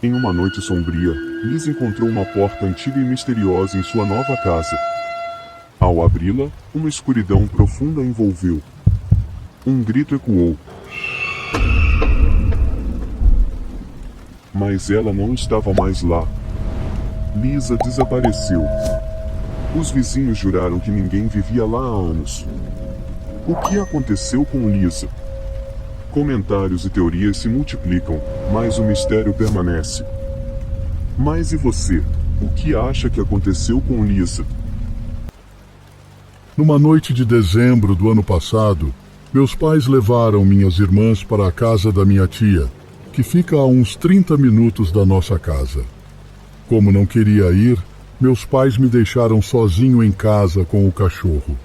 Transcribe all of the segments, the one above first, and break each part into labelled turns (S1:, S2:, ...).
S1: Em uma noite sombria, Liz encontrou uma porta antiga e misteriosa em sua nova casa. Ao abri-la, uma escuridão profunda a envolveu. Um grito ecoou. Mas ela não estava mais lá. Lisa desapareceu. Os vizinhos juraram que ninguém vivia lá há anos. O que aconteceu com Lisa? Comentários e teorias se multiplicam, mas o mistério permanece. Mas e você? O que acha que aconteceu com Lisa?
S2: Numa noite de dezembro do ano passado, meus pais levaram minhas irmãs para a casa da minha tia, que fica a uns 30 minutos da nossa casa. Como não queria ir, meus pais me deixaram sozinho em casa com o cachorro.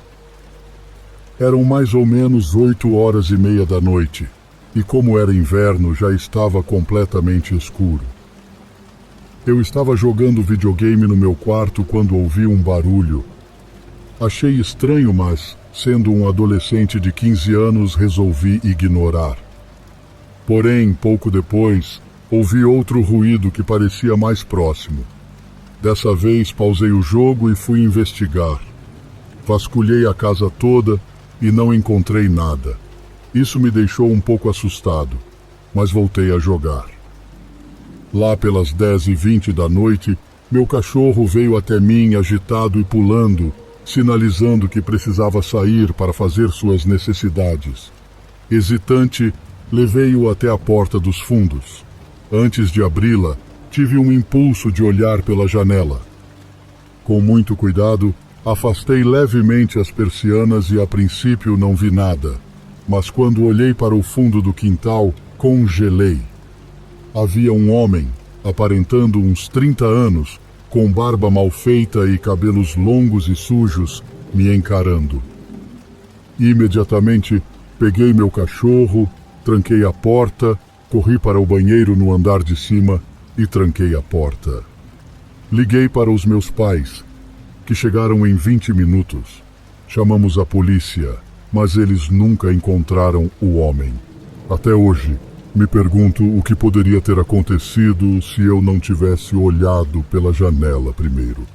S2: Eram mais ou menos 8h30 da noite, e como era inverno, já estava completamente escuro. Eu estava jogando videogame no meu quarto quando ouvi um barulho. Achei estranho, mas, sendo um adolescente de 15 anos, resolvi ignorar. Porém, pouco depois, ouvi outro ruído que parecia mais próximo. Dessa vez, pausei o jogo e fui investigar. Vasculhei a casa toda e não encontrei nada. Isso me deixou um pouco assustado, mas voltei a jogar. Lá pelas 10h20 da noite, meu cachorro veio até mim agitado e pulando, sinalizando que precisava sair para fazer suas necessidades. Hesitante, levei-o até a porta dos fundos. Antes de abri-la, tive um impulso de olhar pela janela. Com muito cuidado, afastei levemente as persianas e a princípio não vi nada. Mas quando olhei para o fundo do quintal, congelei. Havia um homem, aparentando uns 30 anos, com barba mal feita e cabelos longos e sujos, me encarando. Imediatamente, peguei meu cachorro, tranquei a porta, corri para o banheiro no andar de cima e tranquei a porta. Liguei para os meus pais, que chegaram em 20 minutos. Chamamos a polícia, mas eles nunca encontraram o homem. Até hoje, me pergunto o que poderia ter acontecido se eu não tivesse olhado pela janela primeiro.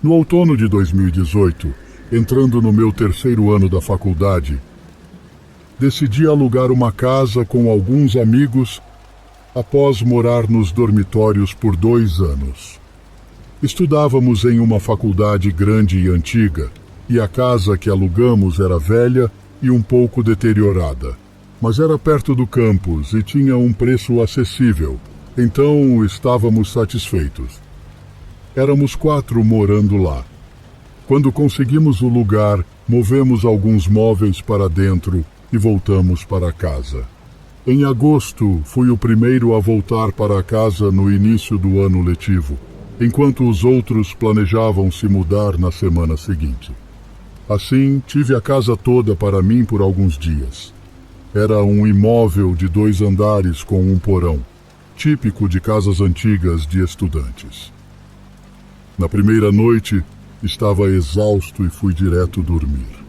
S2: No outono de 2018, entrando no meu 3º ano da faculdade, decidi alugar uma casa com alguns amigos após morar nos dormitórios por 2 anos. Estudávamos em uma faculdade grande e antiga, e a casa que alugamos era velha e um pouco deteriorada, mas era perto do campus e tinha um preço acessível, então estávamos satisfeitos. Éramos 4 morando lá. Quando conseguimos o lugar, movemos alguns móveis para dentro e voltamos para casa. Em agosto, fui o primeiro a voltar para casa no início do ano letivo, enquanto os outros planejavam se mudar na semana seguinte. Assim, tive a casa toda para mim por alguns dias. Era um imóvel de 2 andares com um porão, típico de casas antigas de estudantes. Na primeira noite, estava exausto e fui direto dormir.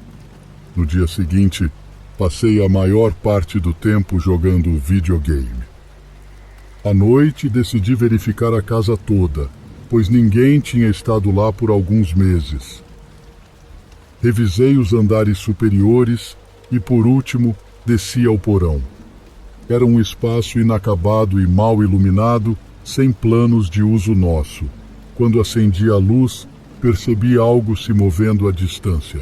S2: No dia seguinte, passei a maior parte do tempo jogando videogame. À noite, decidi verificar a casa toda, pois ninguém tinha estado lá por alguns meses. Revisei os andares superiores e, por último, desci ao porão. Era um espaço inacabado e mal iluminado, sem planos de uso nosso. Quando acendi a luz, percebi algo se movendo à distância.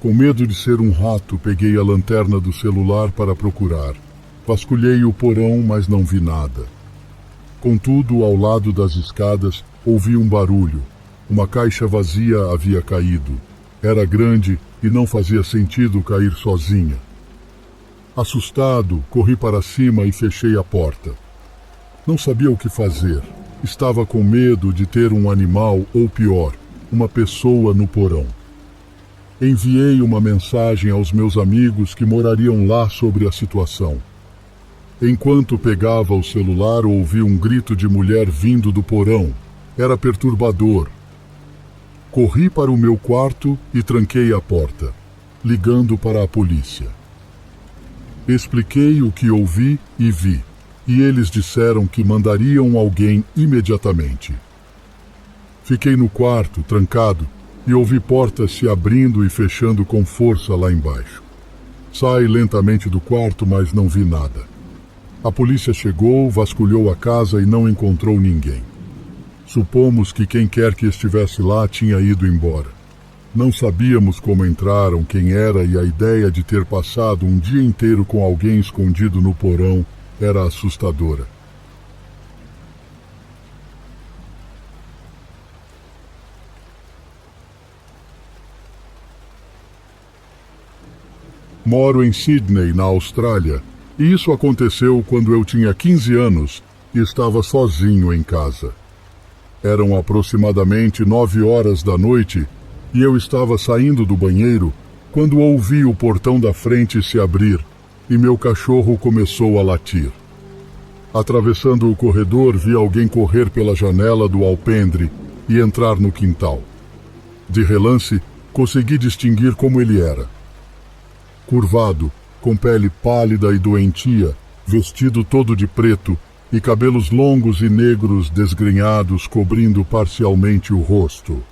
S2: Com medo de ser um rato, peguei a lanterna do celular para procurar. Vasculhei o porão, mas não vi nada. Contudo, ao lado das escadas, ouvi um barulho. Uma caixa vazia havia caído. Era grande e não fazia sentido cair sozinha. Assustado, corri para cima e fechei a porta. Não sabia o que fazer. Estava com medo de ter um animal ou, pior, uma pessoa no porão. Enviei uma mensagem aos meus amigos que morariam lá sobre a situação. Enquanto pegava o celular, ouvi um grito de mulher vindo do porão. Era perturbador. Corri para o meu quarto e tranquei a porta, ligando para a polícia. Expliquei o que ouvi e vi, e eles disseram que mandariam alguém imediatamente. Fiquei no quarto, trancado, e ouvi portas se abrindo e fechando com força lá embaixo. Saí lentamente do quarto, mas não vi nada. A polícia chegou, vasculhou a casa e não encontrou ninguém. Supomos que quem quer que estivesse lá tinha ido embora. Não sabíamos como entraram, quem era, e a ideia de ter passado um dia inteiro com alguém escondido no porão era assustadora. Moro em Sydney, na Austrália, e isso aconteceu quando eu tinha 15 anos e estava sozinho em casa. Eram aproximadamente 9 horas da noite e eu estava saindo do banheiro quando ouvi o portão da frente se abrir e meu cachorro começou a latir. Atravessando o corredor, vi alguém correr pela janela do alpendre e entrar no quintal. De relance, consegui distinguir como ele era. Curvado, com pele pálida e doentia, vestido todo de preto e cabelos longos e negros desgrenhados cobrindo parcialmente o rosto.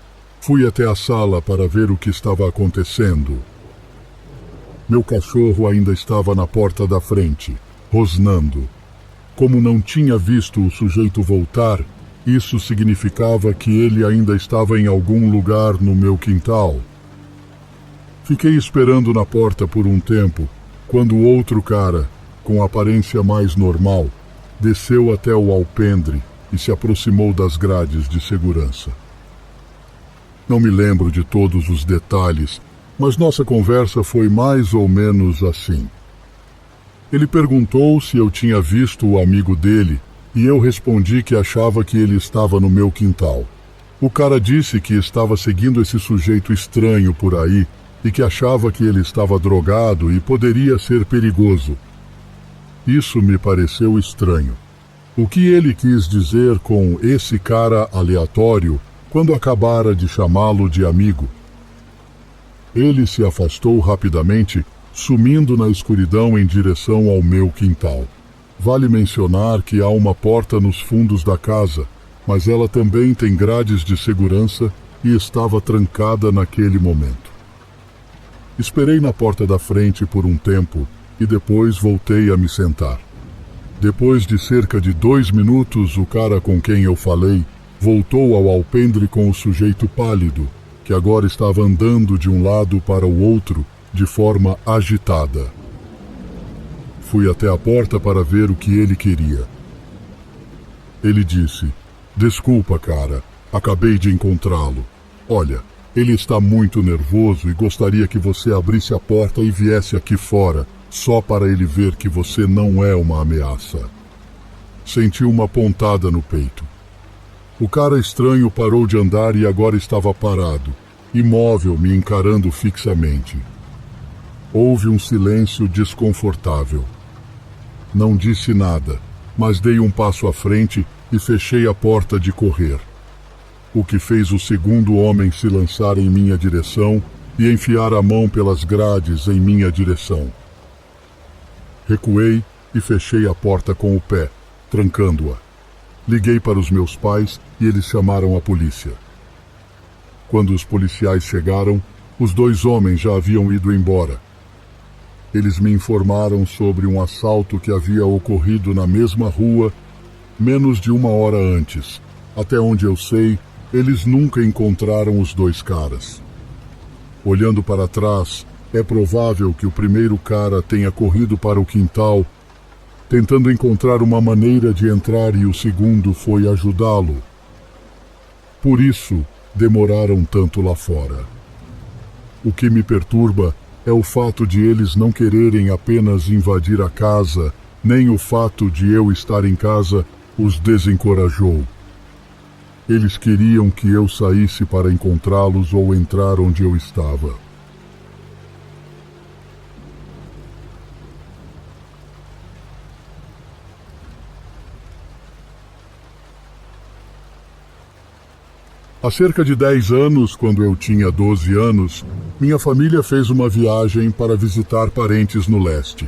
S2: Fui até a sala para ver o que estava acontecendo. Meu cachorro ainda estava na porta da frente, rosnando. Como não tinha visto o sujeito voltar, isso significava que ele ainda estava em algum lugar no meu quintal. Fiquei esperando na porta por um tempo, quando outro cara, com aparência mais normal, desceu até o alpendre e se aproximou das grades de segurança. Não me lembro de todos os detalhes, mas nossa conversa foi mais ou menos assim. Ele perguntou se eu tinha visto o amigo dele e eu respondi que achava que ele estava no meu quintal. O cara disse que estava seguindo esse sujeito estranho por aí e que achava que ele estava drogado e poderia ser perigoso. Isso me pareceu estranho. O que ele quis dizer com esse cara aleatório quando acabara de chamá-lo de amigo? Ele se afastou rapidamente, sumindo na escuridão em direção ao meu quintal. Vale mencionar que há uma porta nos fundos da casa, mas ela também tem grades de segurança e estava trancada naquele momento. Esperei na porta da frente por um tempo e depois voltei a me sentar. Depois de cerca de 2 minutos, o cara com quem eu falei voltou ao alpendre com o sujeito pálido, que agora estava andando de um lado para o outro de forma agitada. Fui até a porta para ver o que ele queria. Ele disse: "Desculpa, cara, acabei de encontrá-lo. Olha, ele está muito nervoso e gostaria que você abrisse a porta e viesse aqui fora, só para ele ver que você não é uma ameaça." Senti uma pontada no peito. O cara estranho parou de andar e agora estava parado, imóvel, me encarando fixamente. Houve um silêncio desconfortável. Não disse nada, mas dei um passo à frente e fechei a porta de correr. O que fez o segundo homem se lançar em minha direção e enfiar a mão pelas grades em minha direção. Recuei e fechei a porta com o pé, trancando-a. Liguei para os meus pais e eles chamaram a polícia. Quando os policiais chegaram, os 2 homens já haviam ido embora. Eles me informaram sobre um assalto que havia ocorrido na mesma rua menos de 1 hora antes. Até onde eu sei, eles nunca encontraram os 2 caras. Olhando para trás, é provável que o primeiro cara tenha corrido para o quintal, tentando encontrar uma maneira de entrar, e o segundo foi ajudá-lo. Por isso, demoraram tanto lá fora. O que me perturba é o fato de eles não quererem apenas invadir a casa, nem o fato de eu estar em casa os desencorajou. Eles queriam que eu saísse para encontrá-los ou entrar onde eu estava. Há cerca de 10 anos, quando eu tinha 12 anos, minha família fez uma viagem para visitar parentes no leste.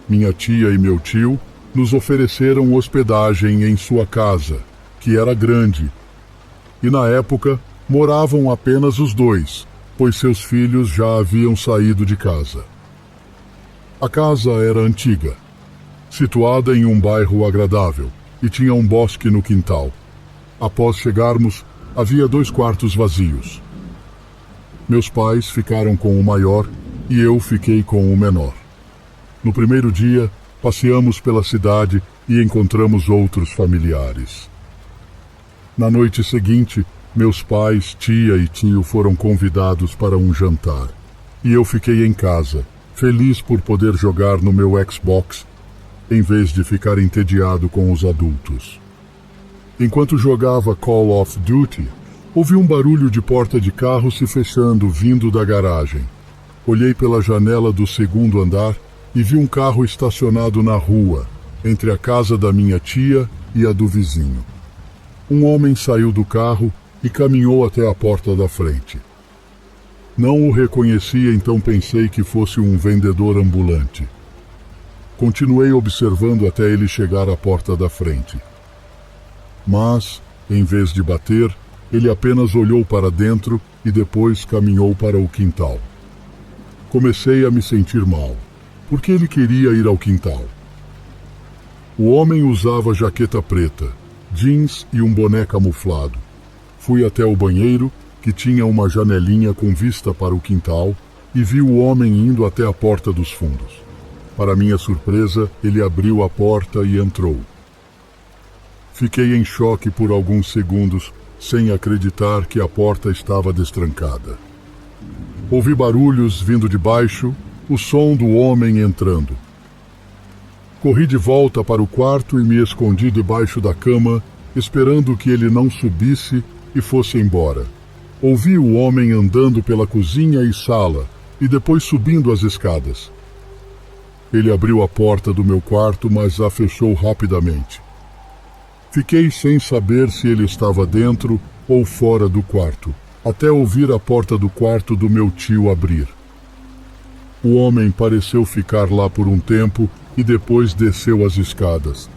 S2: Minha tia e meu tio nos ofereceram hospedagem em sua casa, que era grande, e na época moravam apenas os dois, pois seus filhos já haviam saído de casa. A casa era antiga, situada em um bairro agradável, e tinha um bosque no quintal. Após chegarmos, havia 2 quartos vazios. Meus pais ficaram com o maior e eu fiquei com o menor. No primeiro dia, passeamos pela cidade e encontramos outros familiares. Na noite seguinte, meus pais, tia e tio foram convidados para um jantar. E eu fiquei em casa, feliz por poder jogar no meu Xbox, em vez de ficar entediado com os adultos. Enquanto jogava Call of Duty, ouvi um barulho de porta de carro se fechando vindo da garagem. Olhei pela janela do segundo andar e vi um carro estacionado na rua, entre a casa da minha tia e a do vizinho. Um homem saiu do carro e caminhou até a porta da frente. Não o reconheci, então pensei que fosse um vendedor ambulante. Continuei observando até ele chegar à porta da frente. Mas, em vez de bater, ele apenas olhou para dentro e depois caminhou para o quintal. Comecei a me sentir mal. Por que ele queria ir ao quintal? O homem usava jaqueta preta, jeans e um boné camuflado. Fui até o banheiro, que tinha uma janelinha com vista para o quintal, e vi o homem indo até a porta dos fundos. Para minha surpresa, ele abriu a porta e entrou. Fiquei em choque por alguns segundos, sem acreditar que a porta estava destrancada. Ouvi barulhos vindo de baixo, o som do homem entrando. Corri de volta para o quarto e me escondi debaixo da cama, esperando que ele não subisse e fosse embora. Ouvi o homem andando pela cozinha e sala, e depois subindo as escadas. Ele abriu a porta do meu quarto, mas a fechou rapidamente. Fiquei sem saber se ele estava dentro ou fora do quarto, até ouvir a porta do quarto do meu tio abrir. O homem pareceu ficar lá por um tempo e depois desceu as escadas.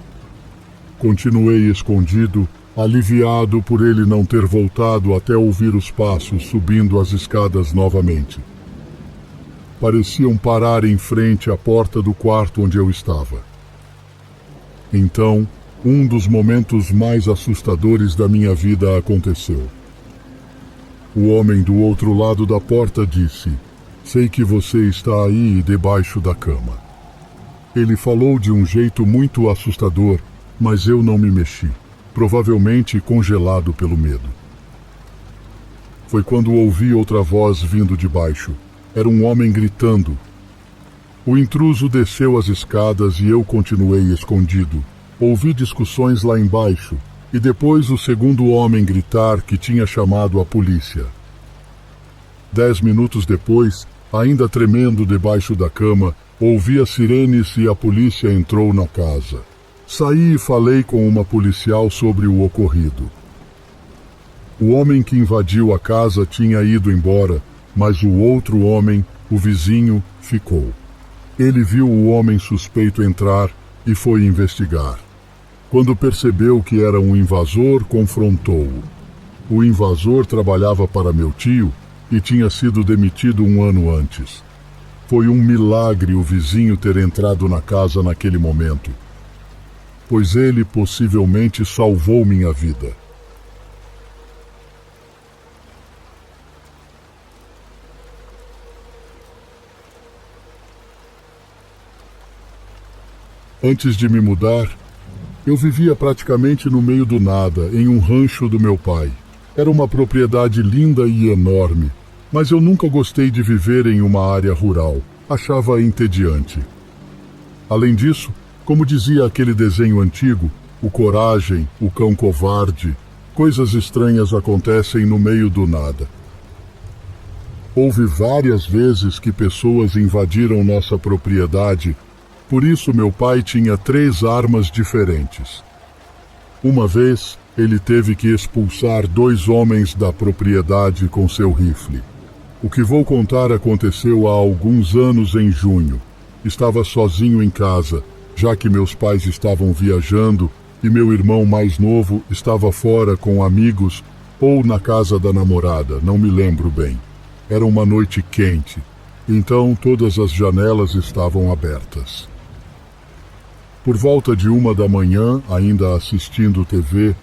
S2: Continuei escondido, aliviado por ele não ter voltado até ouvir os passos subindo as escadas novamente. Pareciam parar em frente à porta do quarto onde eu estava. Então, um dos momentos mais assustadores da minha vida aconteceu. O homem do outro lado da porta disse: "Sei que você está aí debaixo da cama." Ele falou de um jeito muito assustador, mas eu não me mexi, provavelmente congelado pelo medo. Foi quando ouvi outra voz vindo de baixo. Era um homem gritando. O intruso desceu as escadas e eu continuei escondido. Ouvi discussões lá embaixo e depois o segundo homem gritar que tinha chamado a polícia. 10 minutos depois, ainda tremendo debaixo da cama, ouvi as sirenes e a polícia entrou na casa. Saí e falei com uma policial sobre o ocorrido. O homem que invadiu a casa tinha ido embora, mas o outro homem, o vizinho, ficou. Ele viu o homem suspeito entrar e foi investigar. Quando percebeu que era um invasor, confrontou-o. O invasor trabalhava para meu tio e tinha sido demitido 1 ano antes. Foi um milagre o vizinho ter entrado na casa naquele momento, pois ele possivelmente salvou minha vida. Antes de me mudar, eu vivia praticamente no meio do nada, em um rancho do meu pai. Era uma propriedade linda e enorme, mas eu nunca gostei de viver em uma área rural. Achava entediante. Além disso, como dizia aquele desenho antigo, o Coragem, o cão covarde, coisas estranhas acontecem no meio do nada. Houve várias vezes que pessoas invadiram nossa propriedade. Por isso meu pai tinha 3 armas diferentes. Uma vez, ele teve que expulsar 2 homens da propriedade com seu rifle. O que vou contar aconteceu há alguns anos em junho. Estava sozinho em casa, já que meus pais estavam viajando e meu irmão mais novo estava fora com amigos ou na casa da namorada, não me lembro bem. Era uma noite quente, então todas as janelas estavam abertas. Por volta de 1 da manhã, ainda assistindo TV,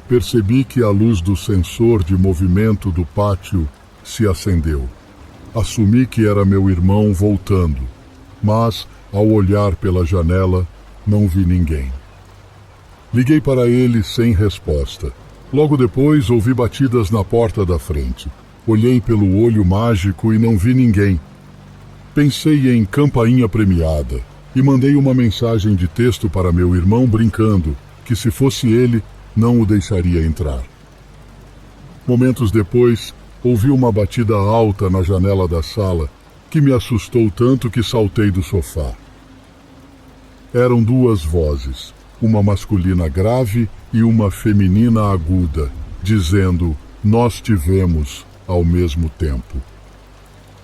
S2: percebi que a luz do sensor de movimento do pátio se acendeu. Assumi que era meu irmão voltando, mas, ao olhar pela janela, não vi ninguém. Liguei para ele sem resposta. Logo depois, ouvi batidas na porta da frente. Olhei pelo olho mágico e não vi ninguém. Pensei em campainha premiada e mandei uma mensagem de texto para meu irmão brincando que, se fosse ele, não o deixaria entrar. Momentos depois, ouvi uma batida alta na janela da sala que me assustou tanto que saltei do sofá. Eram 2 vozes, uma masculina grave e uma feminina aguda, dizendo: "Nós tivemos ao mesmo tempo."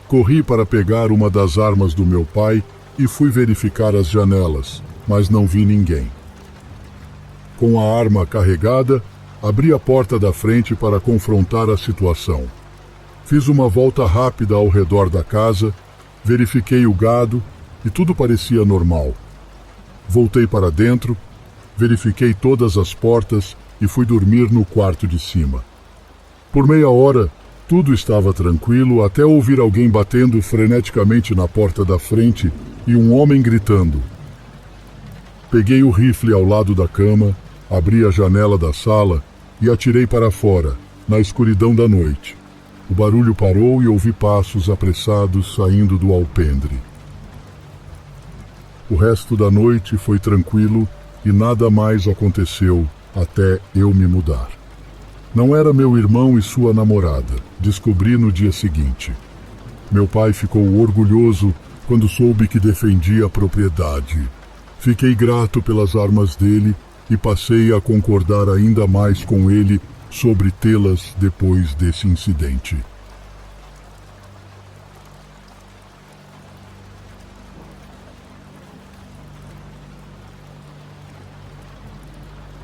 S2: Corri para pegar uma das armas do meu pai e fui verificar as janelas, mas não vi ninguém. Com a arma carregada, abri a porta da frente para confrontar a situação. Fiz uma volta rápida ao redor da casa, verifiquei o gado e tudo parecia normal. Voltei para dentro, verifiquei todas as portas e fui dormir no quarto de cima. Por meia hora, tudo estava tranquilo até ouvir alguém batendo freneticamente na porta da frente e um homem gritando. Peguei o rifle ao lado da cama, abri a janela da sala e atirei para fora, na escuridão da noite. O barulho parou e ouvi passos apressados saindo do alpendre. O resto da noite foi tranquilo e nada mais aconteceu até eu me mudar. Não era meu irmão e sua namorada, descobri no dia seguinte. Meu pai ficou orgulhoso quando soube que defendia a propriedade. Fiquei grato pelas armas dele e passei a concordar ainda mais com ele sobre tê-las depois desse incidente.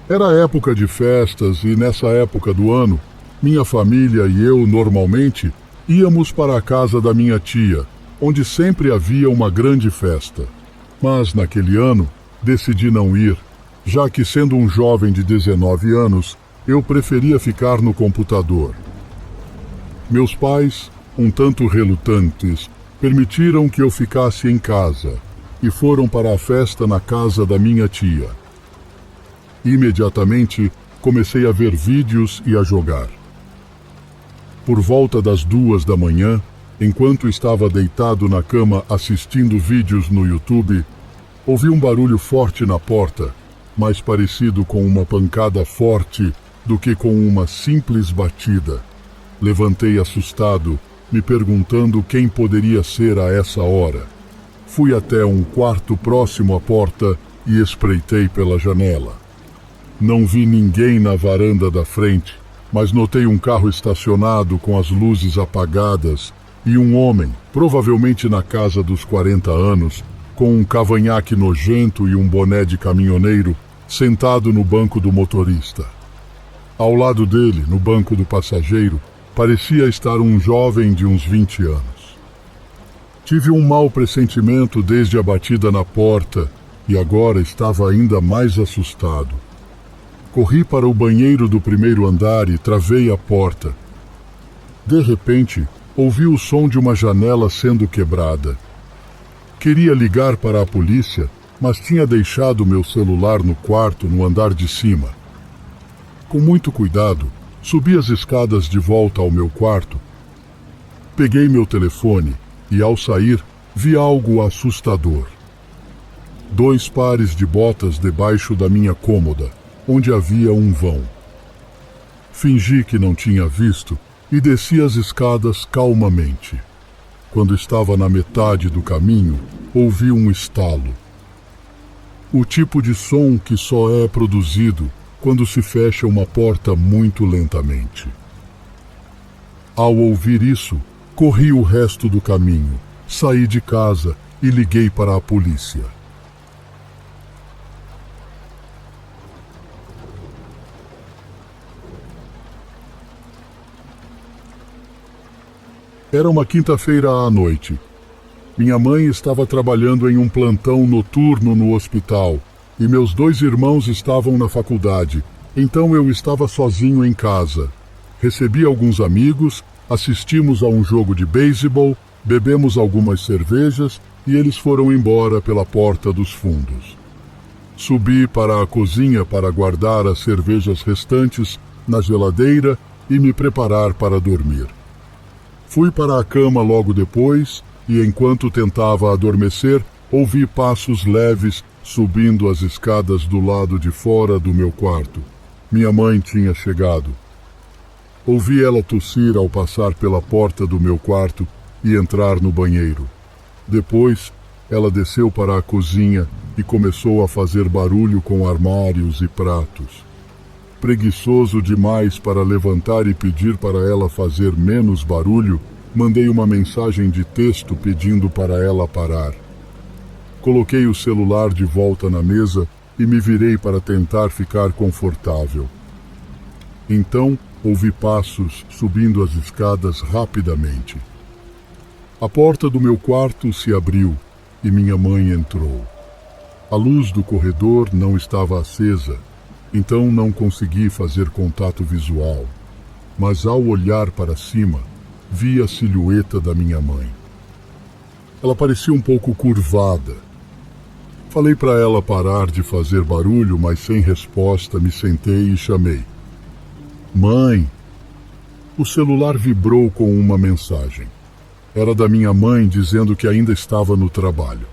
S2: Era época de festas e nessa época do ano, minha família e eu normalmente íamos para a casa da minha tia, onde sempre havia uma grande festa. Mas naquele ano decidi não ir, já que sendo um jovem de 19 anos, eu preferia ficar no computador. Meus pais, um tanto relutantes, permitiram que eu ficasse em casa e foram para a festa na casa da minha tia. Imediatamente, comecei a ver vídeos e a jogar. Por volta das 2 da manhã, enquanto estava deitado na cama assistindo vídeos no YouTube, ouvi um barulho forte na porta, mais parecido com uma pancada forte do que com uma simples batida. Levantei assustado, me perguntando quem poderia ser a essa hora. Fui até um quarto próximo à porta e espreitei pela janela. Não vi ninguém na varanda da frente, mas notei um carro estacionado com as luzes apagadas e um homem, provavelmente na casa dos 40 anos, com um cavanhaque nojento e um boné de caminhoneiro, sentado no banco do motorista. Ao lado dele, no banco do passageiro, parecia estar um jovem de uns 20 anos. Tive um mau pressentimento desde a batida na porta e agora estava ainda mais assustado. Corri para o banheiro do primeiro andar e travei a porta. De repente, ouvi o som de uma janela sendo quebrada. Queria ligar para a polícia, mas tinha deixado meu celular no quarto no andar de cima. Com muito cuidado, subi as escadas de volta ao meu quarto. Peguei meu telefone e, ao sair, vi algo assustador. 2 pares de botas debaixo da minha cômoda, onde havia um vão. Fingi que não tinha visto e desci as escadas calmamente. Quando estava na metade do caminho, ouvi um estalo. O tipo de som que só é produzido quando se fecha uma porta muito lentamente. Ao ouvir isso, corri o resto do caminho, saí de casa e liguei para a polícia. Era uma quinta-feira à noite. Minha mãe estava trabalhando em um plantão noturno no hospital e meus 2 irmãos estavam na faculdade, então eu estava sozinho em casa. Recebi alguns amigos, assistimos a um jogo de beisebol, bebemos algumas cervejas e eles foram embora pela porta dos fundos. Subi para a cozinha para guardar as cervejas restantes na geladeira e me preparar para dormir. Fui para a cama logo depois e, enquanto tentava adormecer, ouvi passos leves subindo as escadas do lado de fora do meu quarto. Minha mãe tinha chegado. Ouvi ela tossir ao passar pela porta do meu quarto e entrar no banheiro. Depois, ela desceu para a cozinha e começou a fazer barulho com armários e pratos. Preguiçoso demais para levantar e pedir para ela fazer menos barulho, mandei uma mensagem de texto pedindo para ela parar. Coloquei o celular de volta na mesa e me virei para tentar ficar confortável. Então, ouvi passos subindo as escadas rapidamente. A porta do meu quarto se abriu e minha mãe entrou. A luz do corredor não estava acesa, então não consegui fazer contato visual, mas ao olhar para cima, vi a silhueta da minha mãe. Ela parecia um pouco curvada. Falei para ela parar de fazer barulho, mas sem resposta me sentei e chamei. Mãe! O celular vibrou com uma mensagem. Era da minha mãe dizendo que ainda estava no trabalho.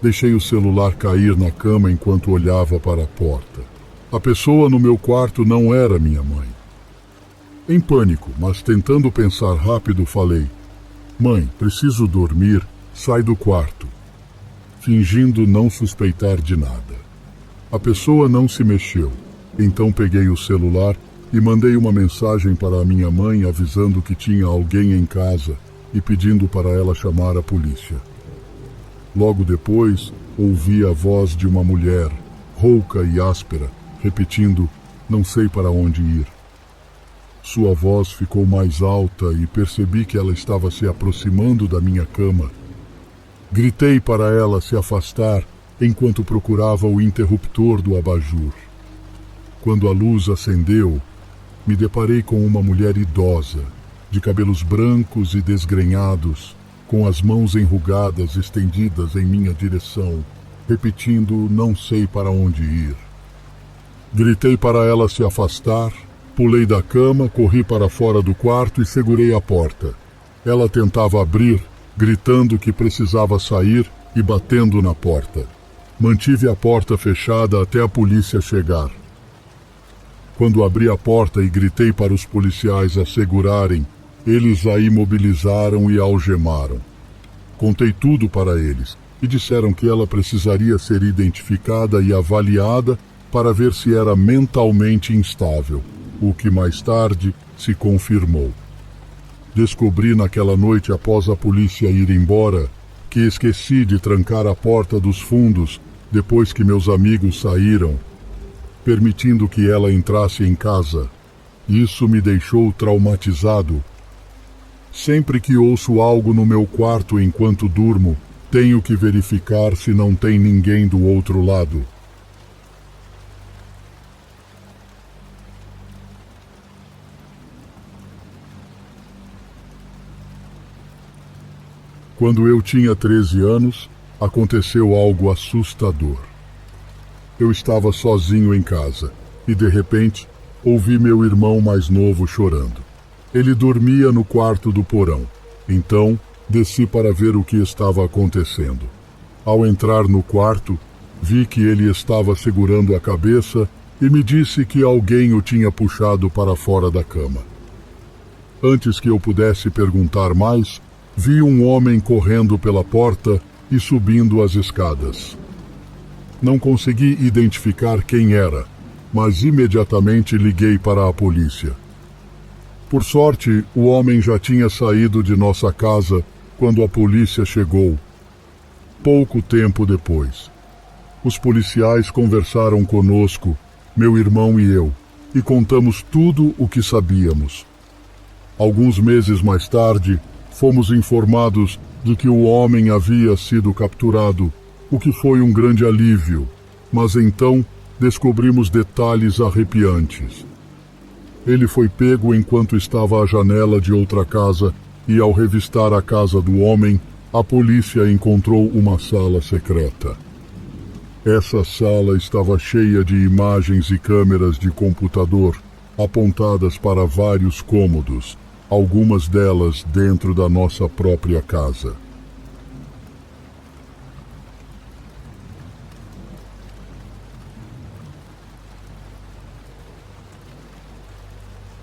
S2: Deixei o celular cair na cama enquanto olhava para a porta. A pessoa no meu quarto não era minha mãe. Em pânico, mas tentando pensar rápido, falei: Mãe, preciso dormir, sai do quarto. Fingindo não suspeitar de nada. A pessoa não se mexeu, então peguei o celular e mandei uma mensagem para a minha mãe avisando que tinha alguém em casa e pedindo para ela chamar a polícia. Logo depois, ouvi a voz de uma mulher, rouca e áspera, repetindo: não sei para onde ir. Sua voz ficou mais alta e percebi que ela estava se aproximando da minha cama. Gritei para ela se afastar enquanto procurava o interruptor do abajur. Quando a luz acendeu, me deparei com uma mulher idosa, de cabelos brancos e desgrenhados, com as mãos enrugadas estendidas em minha direção, repetindo: não sei para onde ir. Gritei para ela se afastar, pulei da cama, corri para fora do quarto e segurei a porta. Ela tentava abrir, gritando que precisava sair e batendo na porta. Mantive a porta fechada até a polícia chegar. Quando abri a porta e gritei para os policiais a segurarem, eles a imobilizaram e a algemaram. Contei tudo para eles e disseram que ela precisaria ser identificada e avaliada para ver se era mentalmente instável, o que mais tarde se confirmou. Descobri naquela noite, após a polícia ir embora, que esqueci de trancar a porta dos fundos depois que meus amigos saíram, permitindo que ela entrasse em casa. Isso me deixou traumatizado. Sempre que ouço algo no meu quarto enquanto durmo, tenho que verificar se não tem ninguém do outro lado. Quando eu tinha 13 anos, aconteceu algo assustador. Eu estava sozinho em casa e, de repente, ouvi meu irmão mais novo chorando. Ele dormia no quarto do porão. Então, desci para ver o que estava acontecendo. Ao entrar no quarto, vi que ele estava segurando a cabeça e me disse que alguém o tinha puxado para fora da cama. Antes que eu pudesse perguntar mais, vi um homem correndo pela porta e subindo as escadas. Não consegui identificar quem era, mas imediatamente liguei para a polícia. Por sorte, o homem já tinha saído de nossa casa quando a polícia chegou, pouco tempo depois. Os policiais conversaram conosco, meu irmão e eu, e contamos tudo o que sabíamos. Alguns meses mais tarde, fomos informados de que o homem havia sido capturado, o que foi um grande alívio, mas então descobrimos detalhes arrepiantes. Ele foi pego enquanto estava à janela de outra casa e, ao revistar a casa do homem, a polícia encontrou uma sala secreta. Essa sala estava cheia de imagens e câmeras de computador apontadas para vários cômodos, algumas delas dentro da nossa própria casa.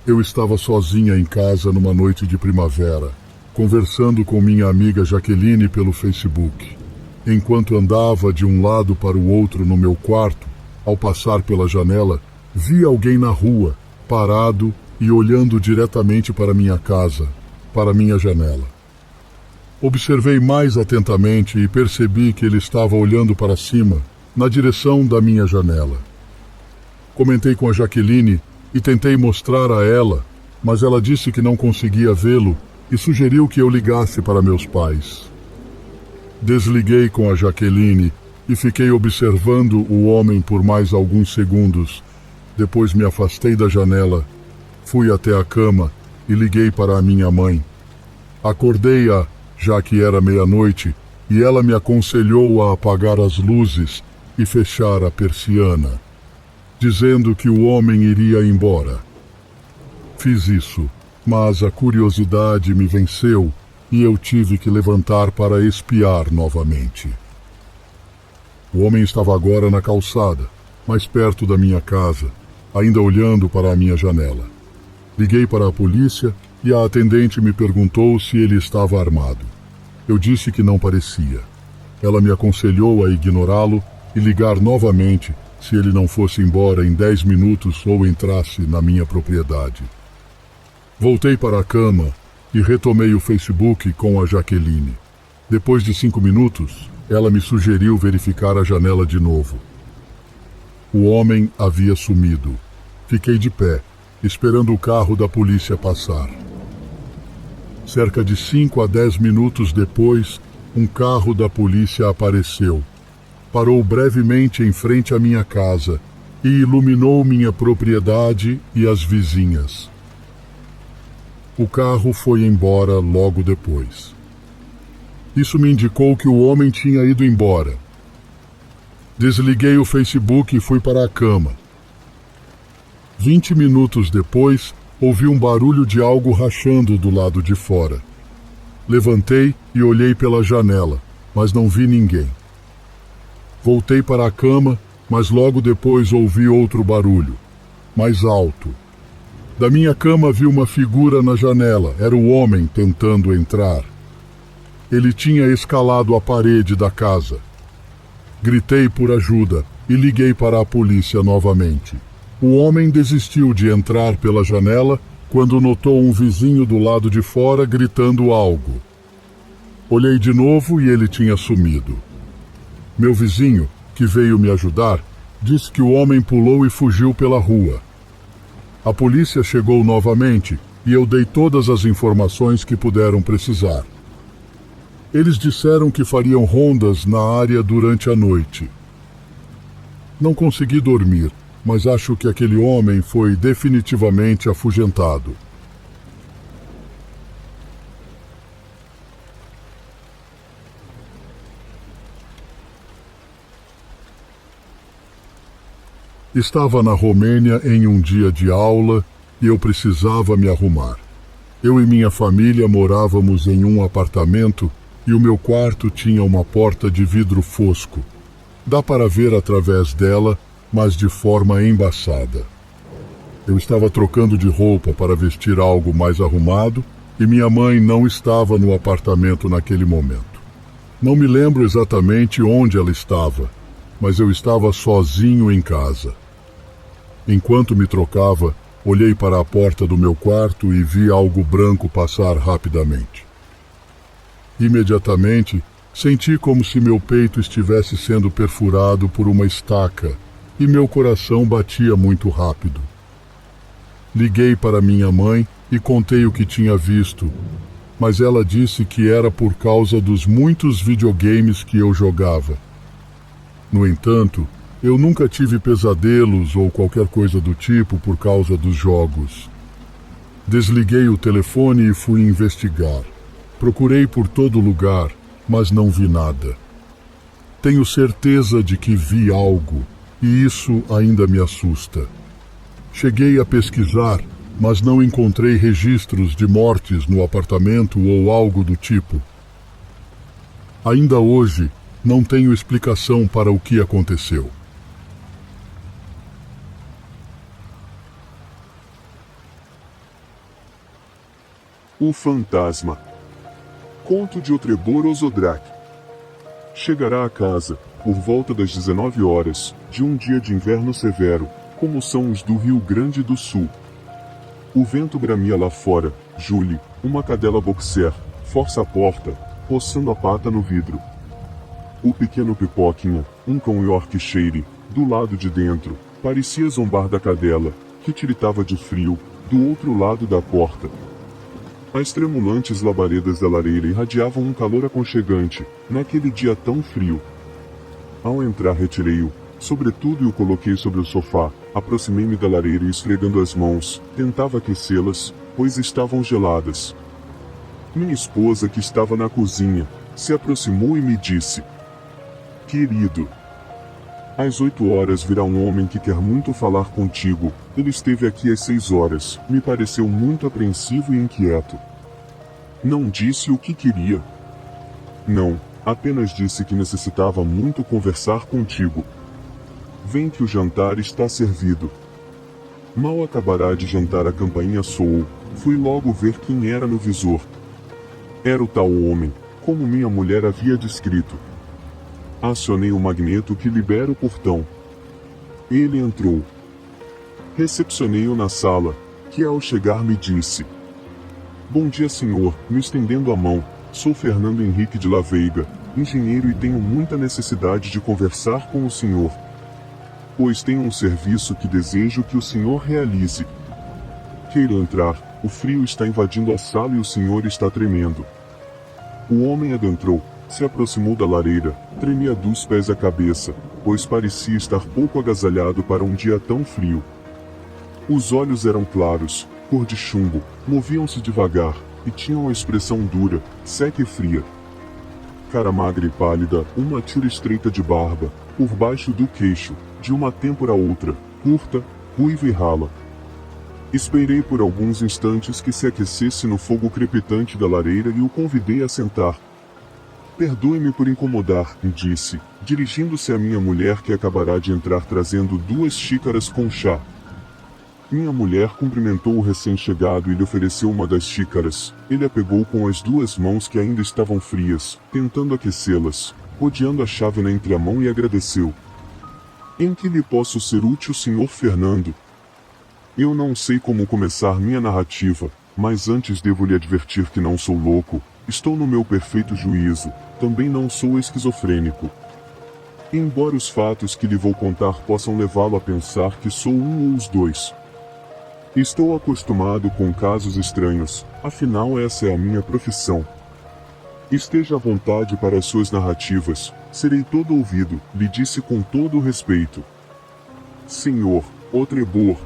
S2: Eu estava sozinha em casa numa noite de primavera, conversando com minha amiga Jaqueline pelo Facebook. Enquanto andava de um lado para o outro no meu quarto, ao passar pela janela, vi alguém na rua, parado e olhando diretamente para minha casa, para minha janela. Observei mais atentamente e percebi que ele estava olhando para cima, na direção da minha janela. Comentei com a Jaqueline e tentei mostrar a ela, mas ela disse que não conseguia vê-lo e sugeriu que eu ligasse para meus pais. Desliguei com a Jaqueline e fiquei observando o homem por mais alguns segundos. Depois me afastei da janela, fui até a cama e liguei para a minha mãe. Acordei-a, já que era meia-noite, e ela me aconselhou a apagar as luzes e fechar a persiana, dizendo que o homem iria embora. Fiz isso, mas a curiosidade me venceu e eu tive que levantar para espiar novamente. O homem estava agora na calçada, mais perto da minha casa, ainda olhando para a minha janela. Liguei para a polícia e a atendente me perguntou se ele estava armado. Eu disse que não parecia. Ela me aconselhou a ignorá-lo e ligar novamente se ele não fosse embora em 10 minutos ou entrasse na minha propriedade. Voltei para a cama e retomei o Facebook com a Jaqueline. Depois de 5 minutos, ela me sugeriu verificar a janela de novo. O homem havia sumido. Fiquei de pé, esperando o carro da polícia passar. Cerca de 5 a 10 minutos depois, um carro da polícia apareceu. Parou brevemente em frente à minha casa e iluminou minha propriedade e as vizinhas. O carro foi embora logo depois. Isso me indicou que o homem tinha ido embora. Desliguei o Facebook e fui para a cama. 20 minutos depois, ouvi um barulho de algo rachando do lado de fora. Levantei e olhei pela janela, mas não vi ninguém. Voltei para a cama, mas logo depois ouvi outro barulho, mais alto. Da minha cama vi uma figura na janela. Era o homem tentando entrar. Ele tinha escalado a parede da casa. Gritei por ajuda e liguei para a polícia novamente. O homem desistiu de entrar pela janela quando notou um vizinho do lado de fora gritando algo. Olhei de novo e ele tinha sumido. Meu vizinho, que veio me ajudar, disse que o homem pulou e fugiu pela rua. A polícia chegou novamente e eu dei todas as informações que puderam precisar. Eles disseram que fariam rondas na área durante a noite. Não consegui dormir, mas acho que aquele homem foi definitivamente afugentado. Estava na Romênia em um dia de aula e eu precisava me arrumar. Eu e minha família morávamos em um apartamento e o meu quarto tinha uma porta de vidro fosco. Dá para ver através dela, mas de forma embaçada. Eu estava trocando de roupa para vestir algo mais arrumado e minha mãe não estava no apartamento naquele momento. Não me lembro exatamente onde ela estava, mas eu estava sozinho em casa. Enquanto me trocava, olhei para a porta do meu quarto e vi algo branco passar rapidamente. Imediatamente, senti como se meu peito estivesse sendo perfurado por uma estaca e meu coração batia muito rápido. Liguei para minha mãe e contei o que tinha visto, mas ela disse que era por causa dos muitos videogames que eu jogava. No entanto, eu nunca tive pesadelos ou qualquer coisa do tipo por causa dos jogos. Desliguei o telefone e fui investigar. Procurei por todo lugar, mas não vi nada. Tenho certeza de que vi algo, e isso ainda me assusta. Cheguei a pesquisar, mas não encontrei registros de mortes no apartamento ou algo do tipo. Ainda hoje, não tenho explicação para o que aconteceu.
S1: O fantasma. Conto de Otrebor Ozodrak. Chegará a casa, por volta das 19 horas, de um dia de inverno severo, como são os do Rio Grande do Sul. O vento bramia lá fora. Julie, uma cadela boxer, força a porta, roçando a pata no vidro. O pequeno Pipoquinha, um cão Yorkshire, do lado de dentro, parecia zombar da cadela, que tiritava de frio, do outro lado da porta. As tremulantes labaredas da lareira irradiavam um calor aconchegante, naquele dia tão frio. Ao entrar, retirei-o, sobretudo, e o coloquei sobre o sofá. Aproximei-me da lareira e, esfregando as mãos, tentava aquecê-las, pois estavam geladas. Minha esposa, que estava na cozinha, se aproximou e me disse: "Querido, às 8 horas virá um homem que quer muito falar contigo. Ele esteve aqui às 6 horas, me pareceu muito apreensivo e inquieto. Não disse o que queria. Não, apenas disse que necessitava muito conversar contigo. Vem que o jantar está servido." Mal acabará de jantar, a campainha soou. Fui logo ver quem era no visor. Era o tal homem, como minha mulher havia descrito. Acionei o magneto que libera o portão. Ele entrou. Recepcionei-o na sala, que ao chegar me disse: "Bom dia, senhor", me estendendo a mão. "Sou Fernando Henrique de La Veiga, engenheiro, e tenho muita necessidade de conversar com o senhor, pois tenho um serviço que desejo que o senhor realize." "Queira entrar, o frio está invadindo a sala e o senhor está tremendo." O homem adentrou, se aproximou da lareira, tremia dos pés à cabeça, pois parecia estar pouco agasalhado para um dia tão frio. Os olhos eram claros, cor de chumbo, moviam-se devagar, e tinham a expressão dura, seca e fria. Cara magra e pálida, uma tira estreita de barba, por baixo do queixo, de uma têmpora a outra, curta, ruiva e rala. Esperei por alguns instantes que se aquecesse no fogo crepitante da lareira e o convidei a sentar. "Perdoe-me por incomodar", disse, dirigindo-se à minha mulher, que acabará de entrar trazendo 2 xícaras com chá. Minha mulher cumprimentou o recém-chegado e lhe ofereceu uma das xícaras. Ele a pegou com as 2 mãos que ainda estavam frias, tentando aquecê-las, rodeando a chávena entre a mão, e agradeceu. "Em que lhe posso ser útil, senhor Fernando?" Eu não sei como começar minha narrativa, mas antes devo lhe advertir que não sou louco, estou no meu perfeito juízo, também não sou esquizofrênico. Embora os fatos que lhe vou contar possam levá-lo a pensar que sou um ou os dois. Estou acostumado com casos estranhos, afinal essa é a minha profissão. Esteja à vontade para as suas narrativas, serei todo ouvido, lhe disse com todo o respeito. "Senhor Otrebor,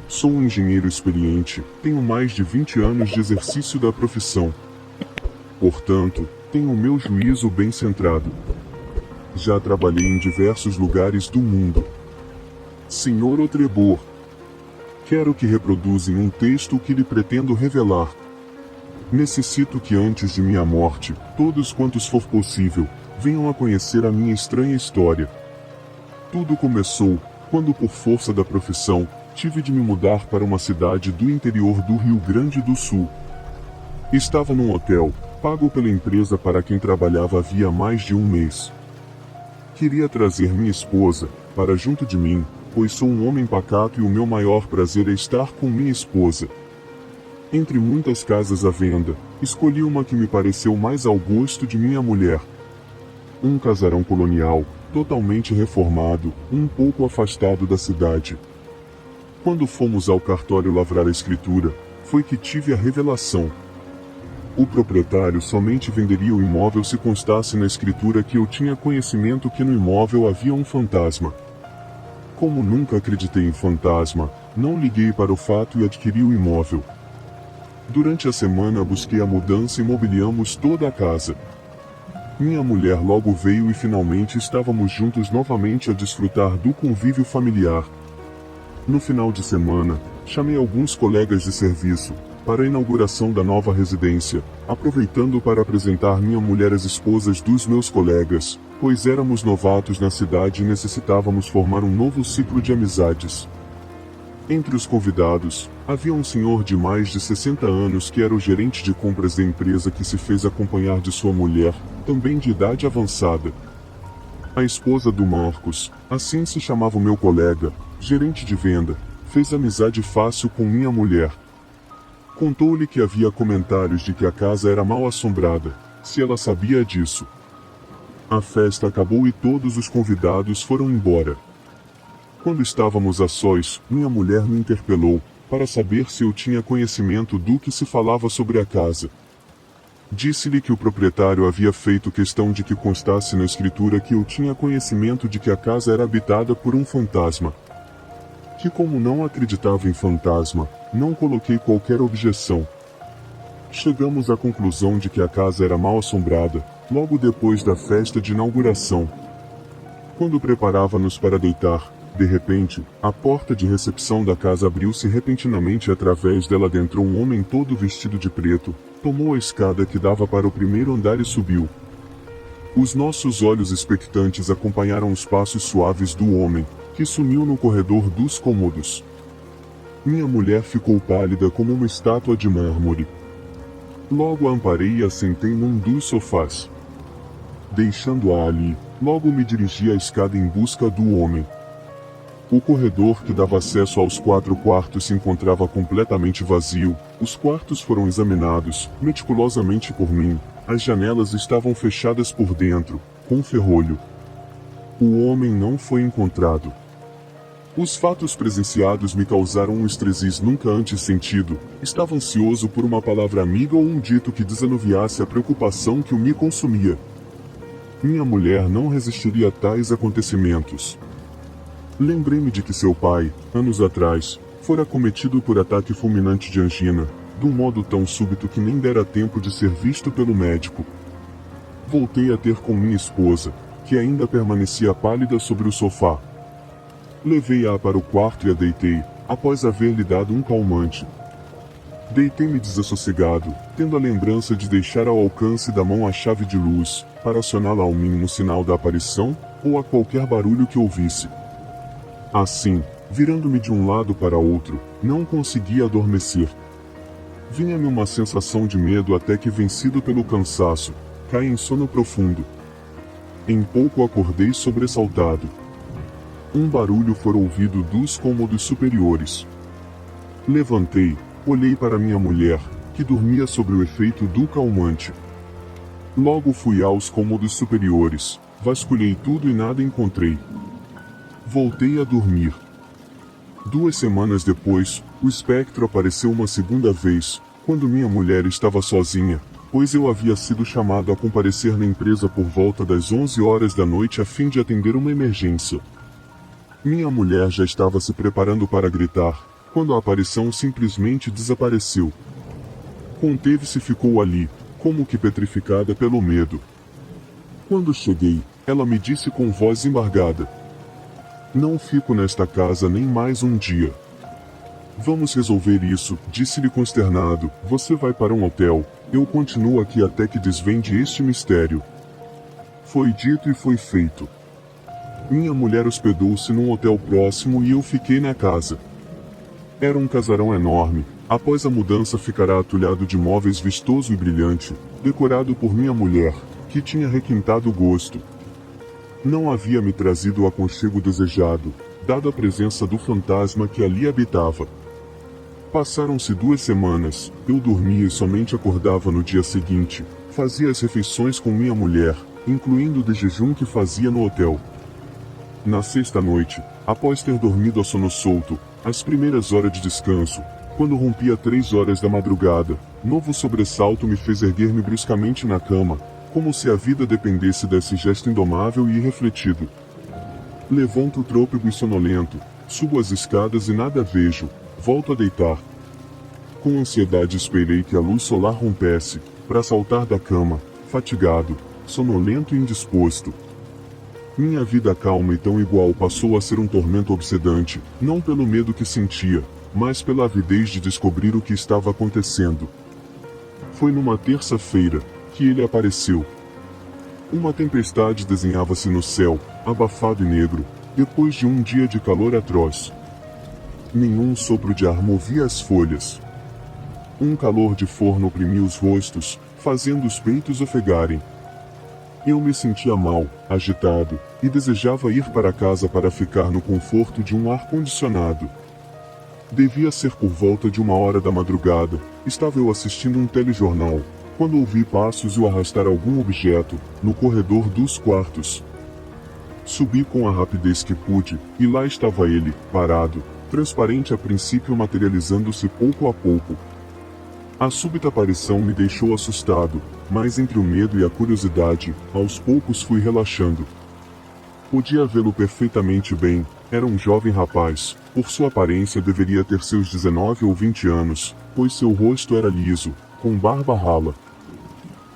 S1: sou um engenheiro experiente, tenho mais de 20 anos de exercício da profissão. Portanto, tenho o meu juízo bem centrado. Já trabalhei em diversos lugares do mundo. Senhor Otrebor, quero que reproduza em um texto o que lhe pretendo revelar. Necessito que antes de minha morte, todos quantos for possível, venham a conhecer a minha estranha história. Tudo começou, quando por força da profissão, tive de me mudar para uma cidade do interior do Rio Grande do Sul. Estava num hotel, pago pela empresa para quem trabalhava havia mais de um mês. Queria trazer minha esposa, para junto de mim, pois sou um homem pacato e o meu maior prazer é estar com minha esposa. Entre muitas casas à venda, escolhi uma que me pareceu mais ao gosto de minha mulher. Um casarão colonial, totalmente reformado, um pouco afastado da cidade. Quando fomos ao cartório lavrar a escritura, foi que tive a revelação. O proprietário somente venderia o imóvel se constasse na escritura que eu tinha conhecimento que no imóvel havia um fantasma. Como nunca acreditei em fantasma, não liguei para o fato e adquiri o imóvel. Durante a semana busquei a mudança e mobiliamos toda a casa. Minha mulher logo veio e finalmente estávamos juntos novamente a desfrutar do convívio familiar. No final de semana, chamei alguns colegas de serviço para a inauguração da nova residência, aproveitando para apresentar minha mulher às esposas dos meus colegas, pois éramos novatos na cidade e necessitávamos formar um novo ciclo de amizades. Entre os convidados, havia um senhor de mais de 60 anos que era o gerente de compras da empresa que se fez acompanhar de sua mulher, também de idade avançada. A esposa do Marcos, assim se chamava o meu colega, gerente de venda, fez amizade fácil com minha mulher. Contou-lhe que havia comentários de que a casa era mal assombrada, se ela sabia disso. A festa acabou e todos os convidados foram embora. Quando estávamos a sós, minha mulher me interpelou, para saber se eu tinha conhecimento do que se falava sobre a casa. Disse-lhe que o proprietário havia feito questão de que constasse na escritura que eu tinha conhecimento de que a casa era habitada por um fantasma. Que como não acreditava em fantasma, não coloquei qualquer objeção. Chegamos à conclusão de que a casa era mal assombrada, logo depois da festa de inauguração. Quando preparava-nos para deitar, de repente, a porta de recepção da casa abriu-se repentinamente e através dela adentrou um homem todo vestido de preto, tomou a escada que dava para o primeiro andar e subiu. Os nossos olhos expectantes acompanharam os passos suaves do homem, que sumiu no corredor dos cômodos. Minha mulher ficou pálida como uma estátua de mármore. Logo a amparei e a sentei num dos sofás. Deixando-a ali, logo me dirigi à escada em busca do homem. O corredor que dava acesso aos 4 quartos se encontrava completamente vazio. Os quartos foram examinados, meticulosamente por mim. As janelas estavam fechadas por dentro, com ferrolho. O homem não foi encontrado. Os fatos presenciados me causaram um estresse nunca antes sentido. Estava ansioso por uma palavra amiga ou um dito que desanuviasse a preocupação que me consumia. Minha mulher não resistiria a tais acontecimentos. Lembrei-me de que seu pai, anos atrás, fora acometido por ataque fulminante de angina, de um modo tão súbito que nem dera tempo de ser visto pelo médico. Voltei a ter com minha esposa, que ainda permanecia pálida sobre o sofá. Levei-a para o quarto e a deitei, após haver-lhe dado um calmante. Deitei-me desassossegado, tendo a lembrança de deixar ao alcance da mão a chave de luz, para acioná-la ao mínimo sinal da aparição, ou a qualquer barulho que ouvisse. Assim, virando-me de um lado para outro, não conseguia adormecer. Vinha-me uma sensação de medo até que, vencido pelo cansaço, caí em sono profundo. Em pouco acordei sobressaltado. Um barulho foi ouvido dos cômodos superiores. Levantei, olhei para minha mulher, que dormia sob o efeito do calmante. Logo fui aos cômodos superiores, vasculhei tudo e nada encontrei. Voltei a dormir. 2 semanas depois, o espectro apareceu uma segunda vez, quando minha mulher estava sozinha, pois eu havia sido chamado a comparecer na empresa por volta das 11 horas da noite a fim de atender uma emergência. Minha mulher já estava se preparando para gritar, quando a aparição simplesmente desapareceu. Conteve-se e ficou ali, como que petrificada pelo medo. Quando cheguei, ela me disse com voz embargada: "Não fico nesta casa nem mais um dia." "Vamos resolver isso", disse-lhe consternado. "Você vai para um hotel, eu continuo aqui até que desvende este mistério." Foi dito e foi feito. Minha mulher hospedou-se num hotel próximo e eu fiquei na casa. Era um casarão enorme. Após a mudança ficará atulhado de móveis vistoso e brilhante, decorado por minha mulher, que tinha requintado o gosto. Não havia me trazido o aconchego desejado, dada a presença do fantasma que ali habitava. Passaram-se 2 semanas, eu dormia e somente acordava no dia seguinte, fazia as refeições com minha mulher, incluindo o de jejum que fazia no hotel. Na sexta noite, após ter dormido a sono solto, as primeiras horas de descanso, quando rompia 3 horas da madrugada, novo sobressalto me fez erguer-me bruscamente na cama, como se a vida dependesse desse gesto indomável e irrefletido. Levanto trôpego e sonolento, subo as escadas e nada vejo, volto a deitar. Com ansiedade esperei que a luz solar rompesse, para saltar da cama, fatigado, sonolento e indisposto. Minha vida calma e tão igual passou a ser um tormento obsedante, não pelo medo que sentia, mas pela avidez de descobrir o que estava acontecendo. Foi numa terça-feira que ele apareceu. Uma tempestade desenhava-se no céu, abafado e negro, depois de um dia de calor atroz. Nenhum sopro de ar movia as folhas. Um calor de forno oprimia os rostos, fazendo os peitos ofegarem. Eu me sentia mal, agitado, e desejava ir para casa para ficar no conforto de um ar-condicionado. Devia ser por volta de 1 hora da madrugada, estava eu assistindo um telejornal, quando ouvi passos e o arrastar algum objeto, no corredor dos quartos. Subi com a rapidez que pude, e lá estava ele, parado, transparente a princípio materializando-se pouco a pouco. A súbita aparição me deixou assustado, mas entre o medo e a curiosidade, aos poucos fui relaxando. Podia vê-lo perfeitamente bem, era um jovem rapaz, por sua aparência deveria ter seus 19 ou 20 anos, pois seu rosto era liso, com barba rala.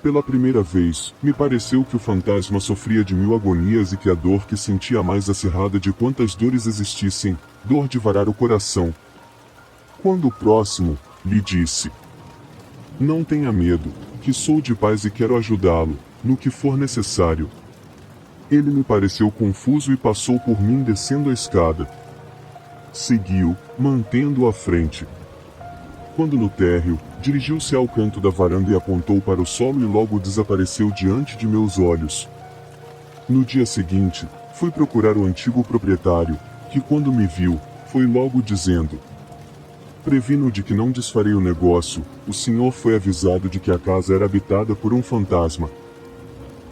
S1: Pela primeira vez, me pareceu que o fantasma sofria de 1000 agonias e que a dor que sentia a mais acirrada de quantas dores existissem, dor de varar o coração. Quando próximo, lhe disse: "Não tenha medo, que sou de paz e quero ajudá-lo, no que for necessário." Ele me pareceu confuso e passou por mim descendo a escada. Seguiu, mantendo-o à frente. Quando no térreo, dirigiu-se ao canto da varanda e apontou para o solo e logo desapareceu diante de meus olhos. No dia seguinte, fui procurar o antigo proprietário, que quando me viu, foi logo dizendo: "Previno de que não desfarei o negócio, o senhor foi avisado de que a casa era habitada por um fantasma.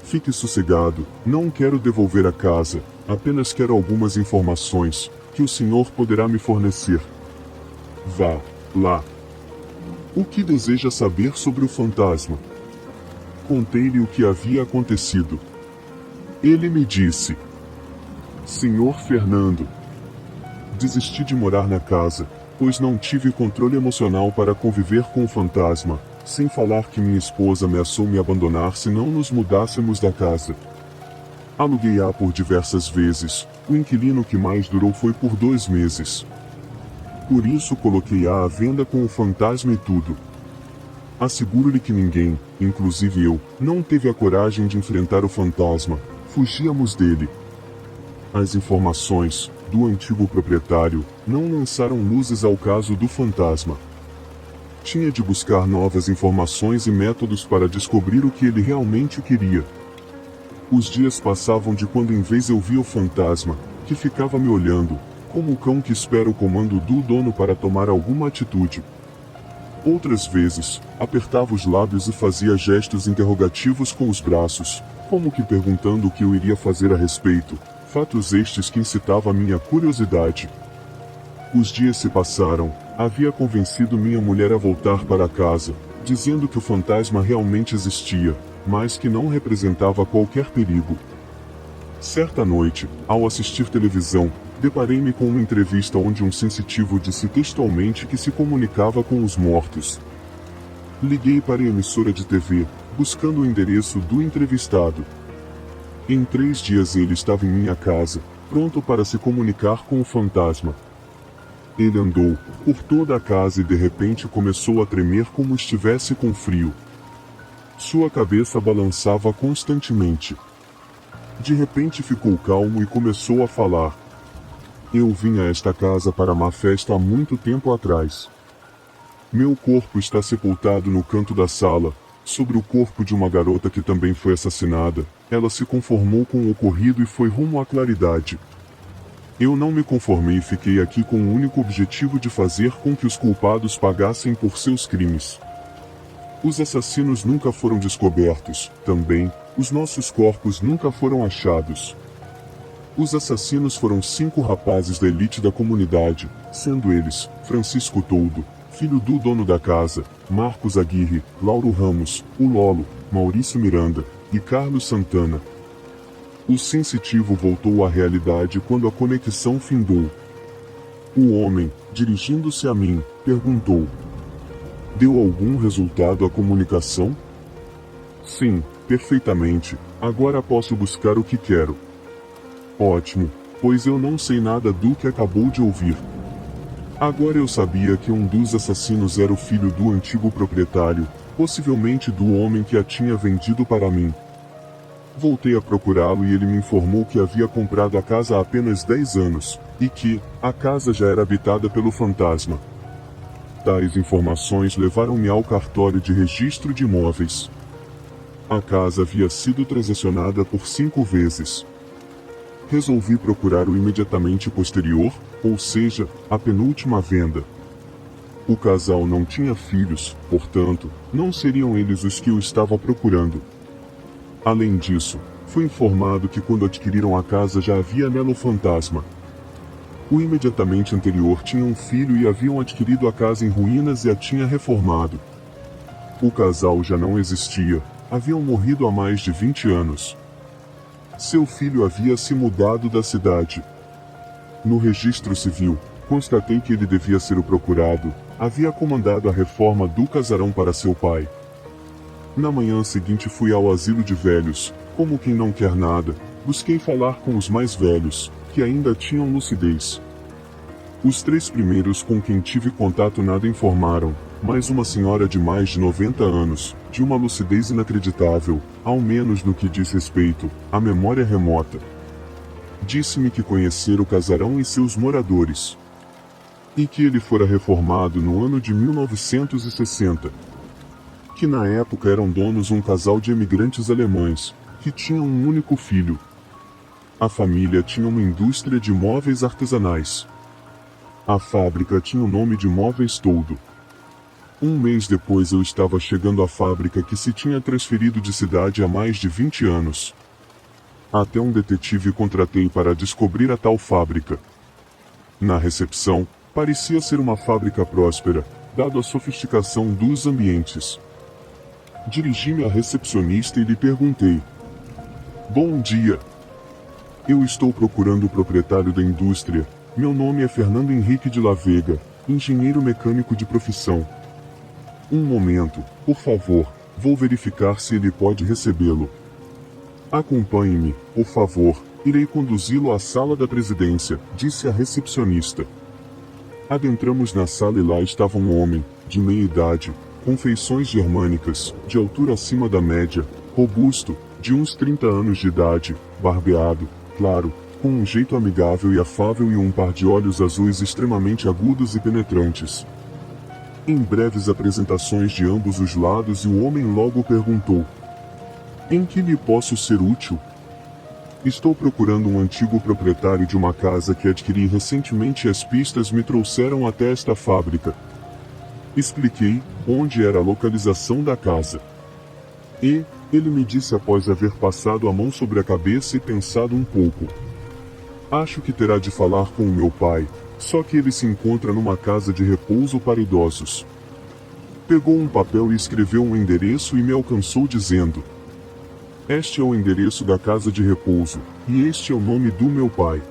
S1: Fique sossegado, não quero devolver a casa, apenas quero algumas informações, que o senhor poderá me fornecer. Vá, lá." O que deseja saber sobre o fantasma? Contei-lhe o que havia acontecido. Ele me disse: "Senhor Fernando, desisti de morar na casa, pois não tive controle emocional para conviver com o fantasma, sem falar que minha esposa ameaçou me abandonar se não nos mudássemos da casa. Aluguei-a por diversas vezes, o inquilino que mais durou foi por 2 meses. Por isso coloquei-a à venda com o fantasma e tudo. Asseguro-lhe que ninguém, inclusive eu, não teve a coragem de enfrentar o fantasma, fugíamos dele. As informações do antigo proprietário não lançaram luzes ao caso do fantasma. Tinha de buscar novas informações e métodos para descobrir o que ele realmente queria. Os dias passavam de quando em vez eu via o fantasma, que ficava me olhando, como o cão que espera o comando do dono para tomar alguma atitude. Outras vezes, apertava os lábios e fazia gestos interrogativos com os braços, como que perguntando o que eu iria fazer a respeito, fatos estes que incitavam a minha curiosidade. Os dias se passaram, havia convencido minha mulher a voltar para casa, dizendo que o fantasma realmente existia, mas que não representava qualquer perigo. Certa noite, ao assistir televisão, deparei-me com uma entrevista onde um sensitivo disse textualmente que se comunicava com os mortos. Liguei para a emissora de TV, buscando o endereço do entrevistado. Em 3 dias ele estava em minha casa, pronto para se comunicar com o fantasma. Ele andou por toda a casa e de repente começou a tremer como estivesse com frio. Sua cabeça balançava constantemente. De repente ficou calmo e começou a falar. Eu vim a esta casa para uma festa há muito tempo atrás. Meu corpo está sepultado no canto da sala, sobre o corpo de uma garota que também foi assassinada. Ela se conformou com o ocorrido e foi rumo à claridade. Eu não me conformei e fiquei aqui com o único objetivo de fazer com que os culpados pagassem por seus crimes. Os assassinos nunca foram descobertos, também, os nossos corpos nunca foram achados. Os assassinos foram 5 rapazes da elite da comunidade, sendo eles, Francisco Toldo, filho do dono da casa, Marcos Aguirre, Lauro Ramos, o Lolo, Maurício Miranda, e Carlos Santana. O sensitivo voltou à realidade quando a conexão findou. O homem, dirigindo-se a mim, perguntou: "Deu algum resultado a comunicação?" "Sim, perfeitamente. Agora posso buscar o que quero." "Ótimo, pois eu não sei nada do que acabou de ouvir." Agora eu sabia que um dos assassinos era o filho do antigo proprietário, possivelmente do homem que a tinha vendido para mim. Voltei a procurá-lo e ele me informou que havia comprado a casa há apenas 10 anos, e que a casa já era habitada pelo fantasma. Tais informações levaram-me ao cartório de registro de imóveis. A casa havia sido transacionada por 5 vezes. Resolvi procurar o imediatamente posterior, ou seja, a penúltima venda. O casal não tinha filhos, portanto, não seriam eles os que o estava procurando. Além disso, fui informado que quando adquiriram a casa já havia nela o fantasma. O imediatamente anterior tinha um filho e haviam adquirido a casa em ruínas e a tinha reformado. O casal já não existia, haviam morrido há mais de 20 anos. Seu filho havia se mudado da cidade. No registro civil, constatei que ele devia ser o procurado, havia comandado a reforma do casarão para seu pai. Na manhã seguinte fui ao asilo de velhos, como quem não quer nada, busquei falar com os mais velhos, que ainda tinham lucidez. Os 3 primeiros com quem tive contato nada informaram, mas uma senhora de mais de 90 anos, de uma lucidez inacreditável, ao menos no que diz respeito à memória remota. Disse-me que conhecera o casarão e seus moradores. E que ele fora reformado no ano de 1960. Que na época eram donos um casal de imigrantes alemães, que tinham um único filho. A família tinha uma indústria de móveis artesanais. A fábrica tinha o nome de Móveis Toldo. Um mês depois eu estava chegando à fábrica que se tinha transferido de cidade há mais de 20 anos. Até um detetive contratei para descobrir a tal fábrica. Na recepção, parecia ser uma fábrica próspera, dado a sofisticação dos ambientes. Dirigi-me à recepcionista e lhe perguntei: "Bom dia. Eu estou procurando o proprietário da indústria. Meu nome é Fernando Henrique de La Vega, engenheiro mecânico de profissão." "Um momento, por favor, vou verificar se ele pode recebê-lo." "Acompanhe-me, por favor, irei conduzi-lo à sala da presidência", disse a recepcionista. Adentramos na sala e lá estava um homem, de meia idade, com feições germânicas, de altura acima da média, robusto, de uns 30 anos de idade, barbeado, claro, com um jeito amigável e afável e um par de olhos azuis extremamente agudos e penetrantes. Em breves apresentações de ambos os lados e o homem logo perguntou: "Em que lhe posso ser útil?" "Estou procurando um antigo proprietário de uma casa que adquiri recentemente e as pistas me trouxeram até esta fábrica." Expliquei onde era a localização da casa. E ele me disse após haver passado a mão sobre a cabeça e pensado um pouco: "Acho que terá de falar com o meu pai, só que ele se encontra numa casa de repouso para idosos." Pegou um papel e escreveu um endereço e me alcançou dizendo: "Este é o endereço da casa de repouso, e este é o nome do meu pai.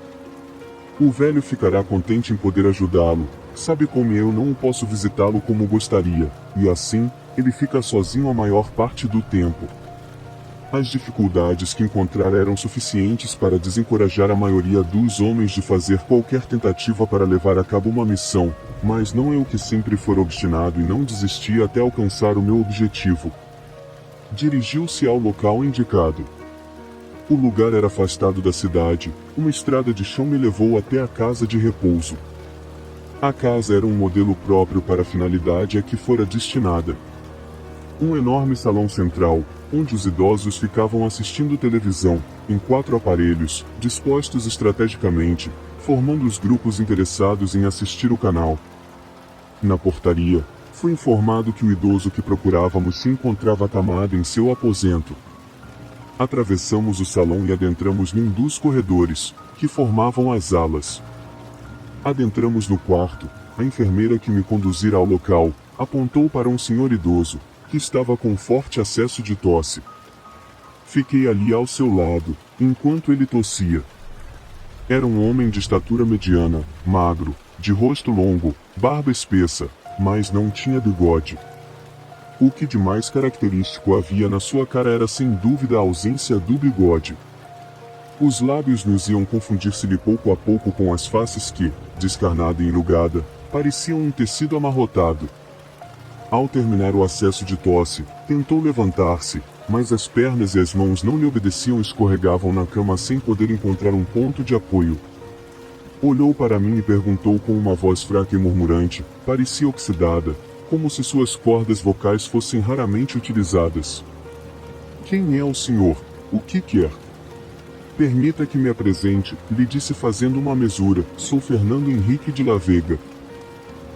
S1: O velho ficará contente em poder ajudá-lo, sabe como eu não posso visitá-lo como gostaria, e assim, ele fica sozinho a maior parte do tempo." As dificuldades que encontrar eram suficientes para desencorajar a maioria dos homens de fazer qualquer tentativa para levar a cabo uma missão, mas não eu que sempre fora obstinado e não desisti até alcançar o meu objetivo. Dirigiu-se ao local indicado. O lugar era afastado da cidade, uma estrada de chão me levou até a casa de repouso. A casa era um modelo próprio para a finalidade a que fora destinada. Um enorme salão central, onde os idosos ficavam assistindo televisão, em 4 aparelhos, dispostos estrategicamente, formando os grupos interessados em assistir o canal. Na portaria, fui informado que o idoso que procurávamos se encontrava acamado em seu aposento. Atravessamos o salão e adentramos num dos corredores, que formavam as alas. Adentramos no quarto. A enfermeira que me conduzira ao local, apontou para um senhor idoso, que estava com forte acesso de tosse. Fiquei ali ao seu lado, enquanto ele tossia. Era um homem de estatura mediana, magro, de rosto longo, barba espessa, mas não tinha bigode. O que de mais característico havia na sua cara era sem dúvida a ausência do bigode. Os lábios nos iam confundir-se-lhe pouco a pouco com as faces que, descarnada e enrugada, pareciam um tecido amarrotado. Ao terminar o acesso de tosse, tentou levantar-se, mas as pernas e as mãos não lhe obedeciam e escorregavam na cama sem poder encontrar um ponto de apoio. Olhou para mim e perguntou com uma voz fraca e murmurante, parecia oxidada, como se suas cordas vocais fossem raramente utilizadas. "Quem é o senhor? O que quer?" "Permita que me apresente", lhe disse fazendo uma mesura. "Sou Fernando Henrique de La Vega.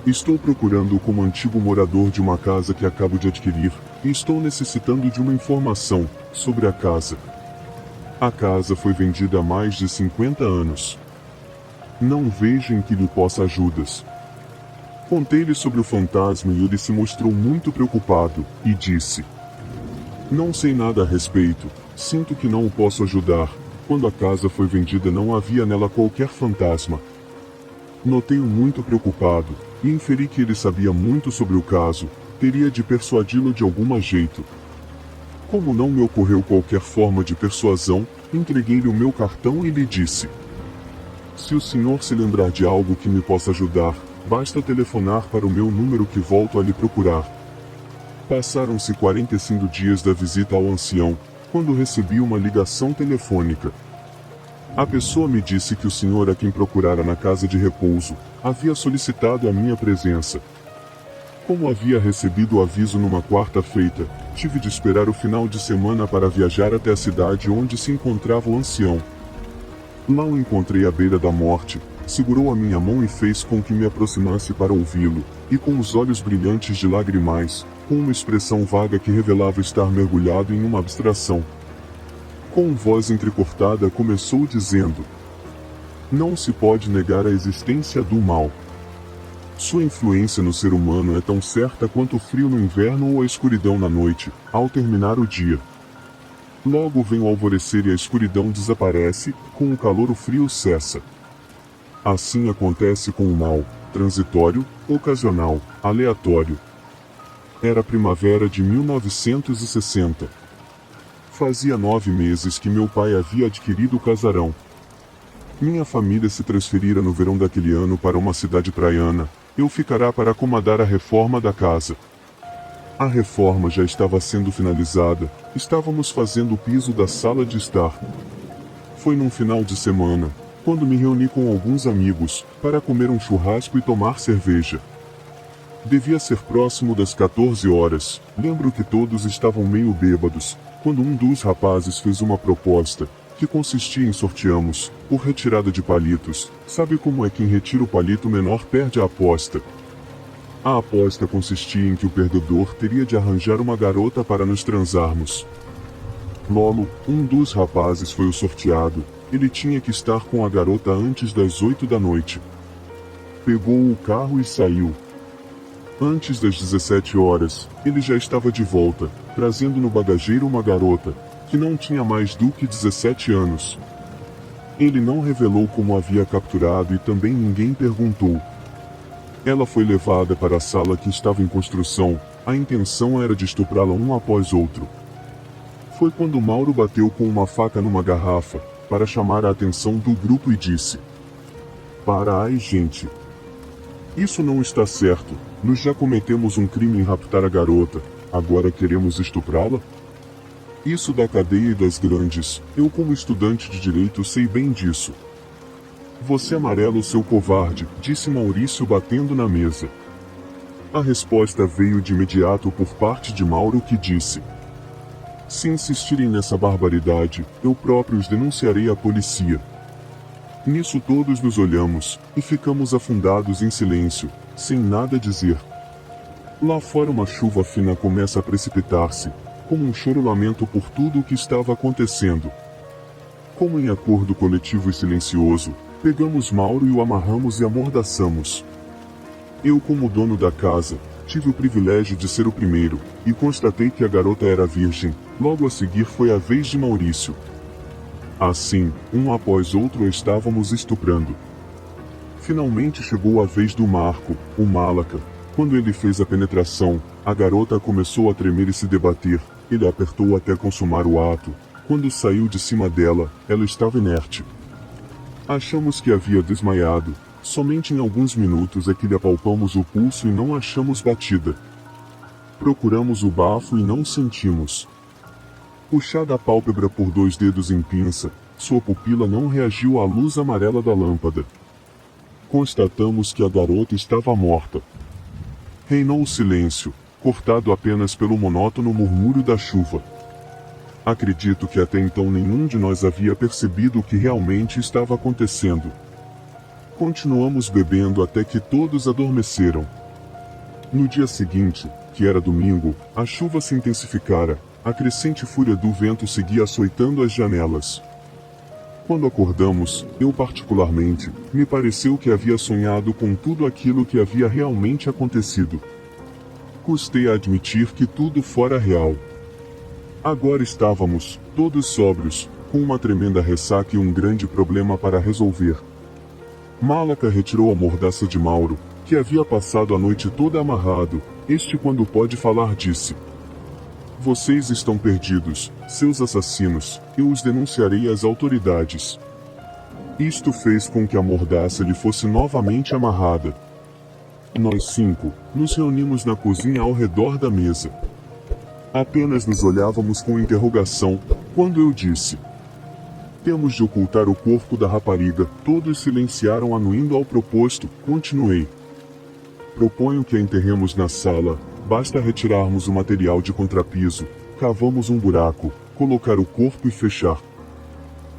S1: Estou procurando como antigo morador de uma casa que acabo de adquirir, e estou necessitando de uma informação sobre a casa. A casa foi vendida há mais de 50 anos. Não vejo em que lhe possa ajudas." Contei-lhe sobre o fantasma e ele se mostrou muito preocupado, e disse: "Não sei nada a respeito, sinto que não o posso ajudar. Quando a casa foi vendida não havia nela qualquer fantasma." Notei-o muito preocupado, e inferi que ele sabia muito sobre o caso, teria de persuadi-lo de algum jeito. Como não me ocorreu qualquer forma de persuasão, entreguei-lhe o meu cartão e lhe disse: "Se o senhor se lembrar de algo que me possa ajudar, basta telefonar para o meu número que volto a lhe procurar." Passaram-se 45 dias da visita ao ancião, quando recebi uma ligação telefônica. A pessoa me disse que o senhor a quem procurara na casa de repouso havia solicitado a minha presença. Como havia recebido o aviso numa quarta-feira, tive de esperar o final de semana para viajar até a cidade onde se encontrava o ancião. Lá o encontrei à beira da morte, segurou a minha mão e fez com que me aproximasse para ouvi-lo, e com os olhos brilhantes de lagrimais, com uma expressão vaga que revelava estar mergulhado em uma abstração. Com voz entrecortada começou dizendo: "Não se pode negar a existência do mal. Sua influência no ser humano é tão certa quanto o frio no inverno ou a escuridão na noite, ao terminar o dia. Logo vem o alvorecer e a escuridão desaparece, com o calor o frio cessa. Assim acontece com o mal, transitório, ocasional, aleatório." Era a primavera de 1960. Fazia 9 meses que meu pai havia adquirido o casarão. Minha família se transferira no verão daquele ano para uma cidade praiana. Eu ficará para acomodar a reforma da casa. A reforma já estava sendo finalizada, estávamos fazendo o piso da sala de estar. Foi num final de semana, quando me reuni com alguns amigos, para comer um churrasco e tomar cerveja. Devia ser próximo das 14 horas, lembro que todos estavam meio bêbados, quando um dos rapazes fez uma proposta, que consistia em sorteamos, por retirada de palitos. Sabe como é quem retira o palito menor perde a aposta? A aposta consistia em que o perdedor teria de arranjar uma garota para nos transarmos. Lolo, um dos rapazes foi o sorteado, ele tinha que estar com a garota antes das 8 da noite. Pegou o carro e saiu. Antes das 17 horas, ele já estava de volta, trazendo no bagageiro uma garota, que não tinha mais do que 17 anos. Ele não revelou como havia capturado e também ninguém perguntou. Ela foi levada para a sala que estava em construção, a intenção era de estuprá-la um após outro. Foi quando Mauro bateu com uma faca numa garrafa, para chamar a atenção do grupo e disse: "Para aí, gente. Isso não está certo, nós já cometemos um crime em raptar a garota, agora queremos estuprá-la? Isso da cadeia e das grandes, eu como estudante de direito sei bem disso." "Você amarelo, seu covarde", disse Maurício batendo na mesa. A resposta veio de imediato por parte de Mauro, que disse: "Se insistirem nessa barbaridade, eu próprio os denunciarei à polícia." Nisso todos nos olhamos, e ficamos afundados em silêncio, sem nada dizer. Lá fora uma chuva fina começa a precipitar-se, como um choro-lamento por tudo o que estava acontecendo. Como em acordo coletivo e silencioso, pegamos Mauro e o amarramos e amordaçamos. Eu, como dono da casa, tive o privilégio de ser o primeiro, e constatei que a garota era virgem. Logo a seguir foi a vez de Maurício. Assim, um após outro a estávamos estuprando. Finalmente chegou a vez do Marco, o Malaca. Quando ele fez a penetração, a garota começou a tremer e se debater. Ele a apertou até consumar o ato. Quando saiu de cima dela, ela estava inerte. Achamos que havia desmaiado. Somente em alguns minutos é que lhe apalpamos o pulso e não achamos batida. Procuramos o bafo e não sentimos. Puxada a pálpebra por 2 dedos em pinça, sua pupila não reagiu à luz amarela da lâmpada. Constatamos que a garota estava morta. Reinou o silêncio, cortado apenas pelo monótono murmúrio da chuva. Acredito que até então nenhum de nós havia percebido o que realmente estava acontecendo. Continuamos bebendo até que todos adormeceram. No dia seguinte, que era domingo, a chuva se intensificara. A crescente fúria do vento seguia açoitando as janelas. Quando acordamos, eu particularmente, me pareceu que havia sonhado com tudo aquilo que havia realmente acontecido. Custei a admitir que tudo fora real. Agora estávamos, todos sóbrios, com uma tremenda ressaca e um grande problema para resolver. Malaca retirou a mordaça de Mauro, que havia passado a noite toda amarrado. Este, quando pôde falar, disse: "Vocês estão perdidos, seus assassinos, eu os denunciarei às autoridades." Isto fez com que a mordaça lhe fosse novamente amarrada. Nós 5, nos reunimos na cozinha ao redor da mesa. Apenas nos olhávamos com interrogação, quando eu disse: "Temos de ocultar o corpo da rapariga." Todos silenciaram, anuindo ao proposto. Continuei: "Proponho que a enterremos na sala. Basta retirarmos o material de contrapiso, cavamos um buraco, colocar o corpo e fechar."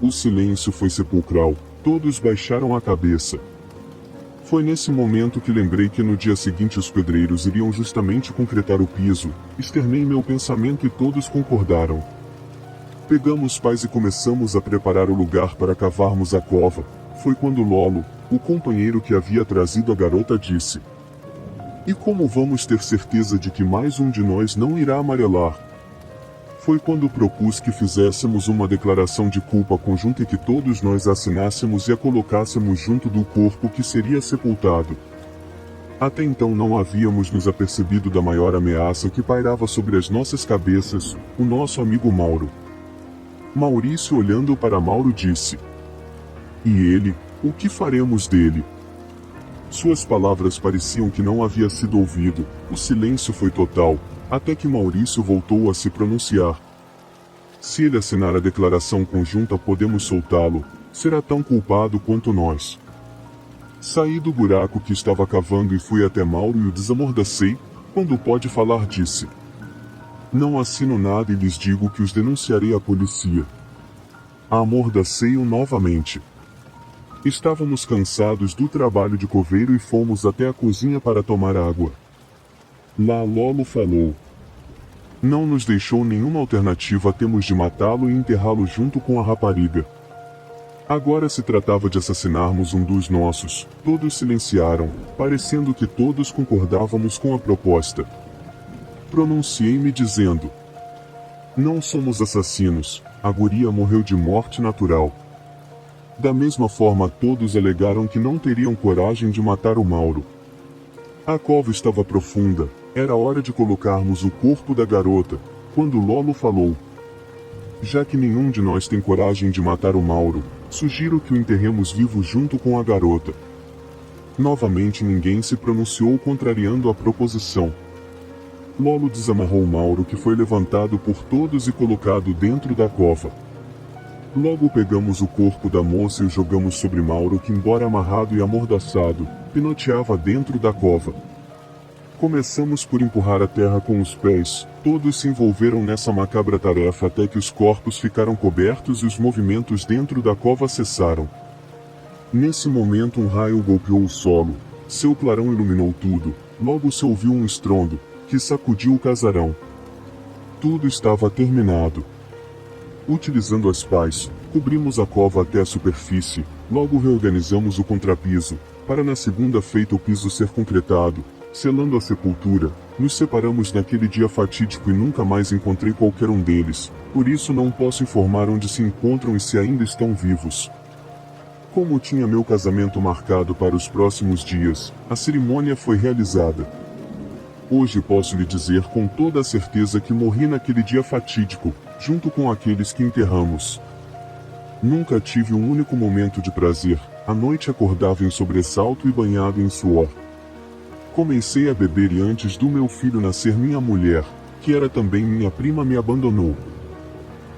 S1: O silêncio foi sepulcral, todos baixaram a cabeça. Foi nesse momento que lembrei que no dia seguinte os pedreiros iriam justamente concretar o piso. Externei meu pensamento e todos concordaram. Pegamos pás e começamos a preparar o lugar para cavarmos a cova. Foi quando Lolo, o companheiro que havia trazido a garota, disse: "E como vamos ter certeza de que mais um de nós não irá amarelar?" Foi quando propus que fizéssemos uma declaração de culpa conjunta e que todos nós assinássemos e a colocássemos junto do corpo que seria sepultado. Até então não havíamos nos apercebido da maior ameaça que pairava sobre as nossas cabeças, o nosso amigo Mauro. Maurício, olhando para Mauro, disse: "E ele, o que faremos dele?" Suas palavras pareciam que não havia sido ouvido. O silêncio foi total, até que Maurício voltou a se pronunciar. "Se ele assinar a declaração conjunta, podemos soltá-lo. Será tão culpado quanto nós." Saí do buraco que estava cavando e fui até Mauro e o desamordacei. Quando pôde falar, disse: "Não assino nada e lhes digo que os denunciarei à polícia." Amordacei-o novamente. Estávamos cansados do trabalho de coveiro e fomos até a cozinha para tomar água. Lá Lolo falou: "Não nos deixou nenhuma alternativa, temos de matá-lo e enterrá-lo junto com a rapariga." Agora se tratava de assassinarmos um dos nossos. Todos silenciaram, parecendo que todos concordávamos com a proposta. Pronunciei-me dizendo: "Não somos assassinos, a guria morreu de morte natural." Da mesma forma todos alegaram que não teriam coragem de matar o Mauro. A cova estava profunda, era hora de colocarmos o corpo da garota, quando Lolo falou: "Já que nenhum de nós tem coragem de matar o Mauro, sugiro que o enterremos vivo junto com a garota." Novamente ninguém se pronunciou, contrariando a proposição. Lolo desamarrou o Mauro, que foi levantado por todos e colocado dentro da cova. Logo pegamos o corpo da moça e o jogamos sobre Mauro, que, embora amarrado e amordaçado, pinoteava dentro da cova. Começamos por empurrar a terra com os pés. Todos se envolveram nessa macabra tarefa até que os corpos ficaram cobertos e os movimentos dentro da cova cessaram. Nesse momento um raio golpeou o solo. Seu clarão iluminou tudo. Logo se ouviu um estrondo, que sacudiu o casarão. Tudo estava terminado. Utilizando as pás, cobrimos a cova até a superfície. Logo reorganizamos o contrapiso, para na segunda feita o piso ser concretado, selando a sepultura. Nos separamos naquele dia fatídico e nunca mais encontrei qualquer um deles, por isso não posso informar onde se encontram e se ainda estão vivos. Como tinha meu casamento marcado para os próximos dias, a cerimônia foi realizada. Hoje posso lhe dizer com toda a certeza que morri naquele dia fatídico, junto com aqueles que enterramos. Nunca tive um único momento de prazer, à noite acordava em sobressalto e banhado em suor. Comecei a beber e antes do meu filho nascer minha mulher, que era também minha prima, me abandonou.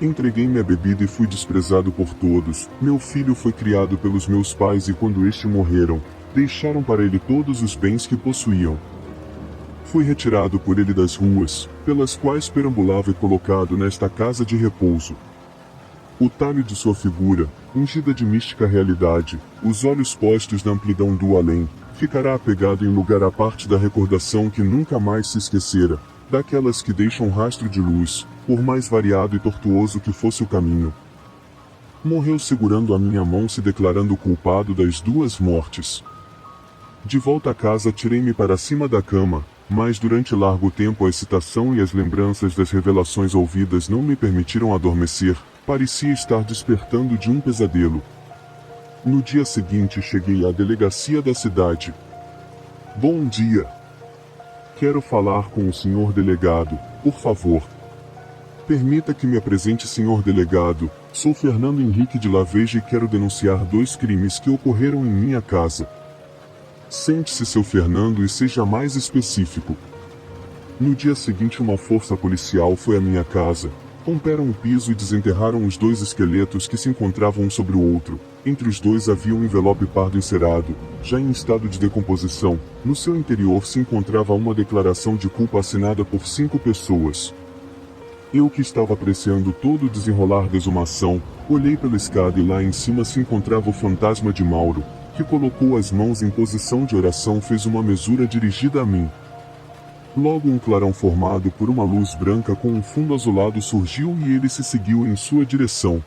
S1: Entreguei-me à bebida e fui desprezado por todos. Meu filho foi criado pelos meus pais e quando estes morreram, deixaram para ele todos os bens que possuíam. Fui retirado por ele das ruas, pelas quais perambulava e colocado nesta casa de repouso. O talho de sua figura, ungida de mística realidade, os olhos postos na amplidão do além, ficará apegado em lugar à parte da recordação que nunca mais se esquecera, daquelas que deixam rastro de luz, por mais variado e tortuoso que fosse o caminho. Morreu segurando a minha mão, se declarando culpado das duas mortes. De volta a casa tirei-me para cima da cama, mas durante largo tempo a excitação e as lembranças das revelações ouvidas não me permitiram adormecer, parecia estar despertando de um pesadelo. No dia seguinte cheguei à delegacia da cidade. Bom dia. Quero falar com o senhor delegado, por favor. Permita que me apresente, senhor delegado. Sou Fernando Henrique de Laveja e quero denunciar 2 crimes que ocorreram em minha casa. Sente-se, seu Fernando, e seja mais específico. No dia seguinte uma força policial foi à minha casa. Romperam o piso e desenterraram os 2 esqueletos que se encontravam um sobre o outro. Entre os 2 havia um envelope pardo encerado, já em estado de decomposição. No seu interior se encontrava uma declaração de culpa assinada por 5 pessoas. Eu, que estava apreciando todo o desenrolar da exumação, olhei pela escada e lá em cima se encontrava o fantasma de Mauro, que colocou as mãos em posição de oração, fez uma mesura dirigida a mim. Logo um clarão formado por uma luz branca com um fundo azulado surgiu e ele se seguiu em sua direção.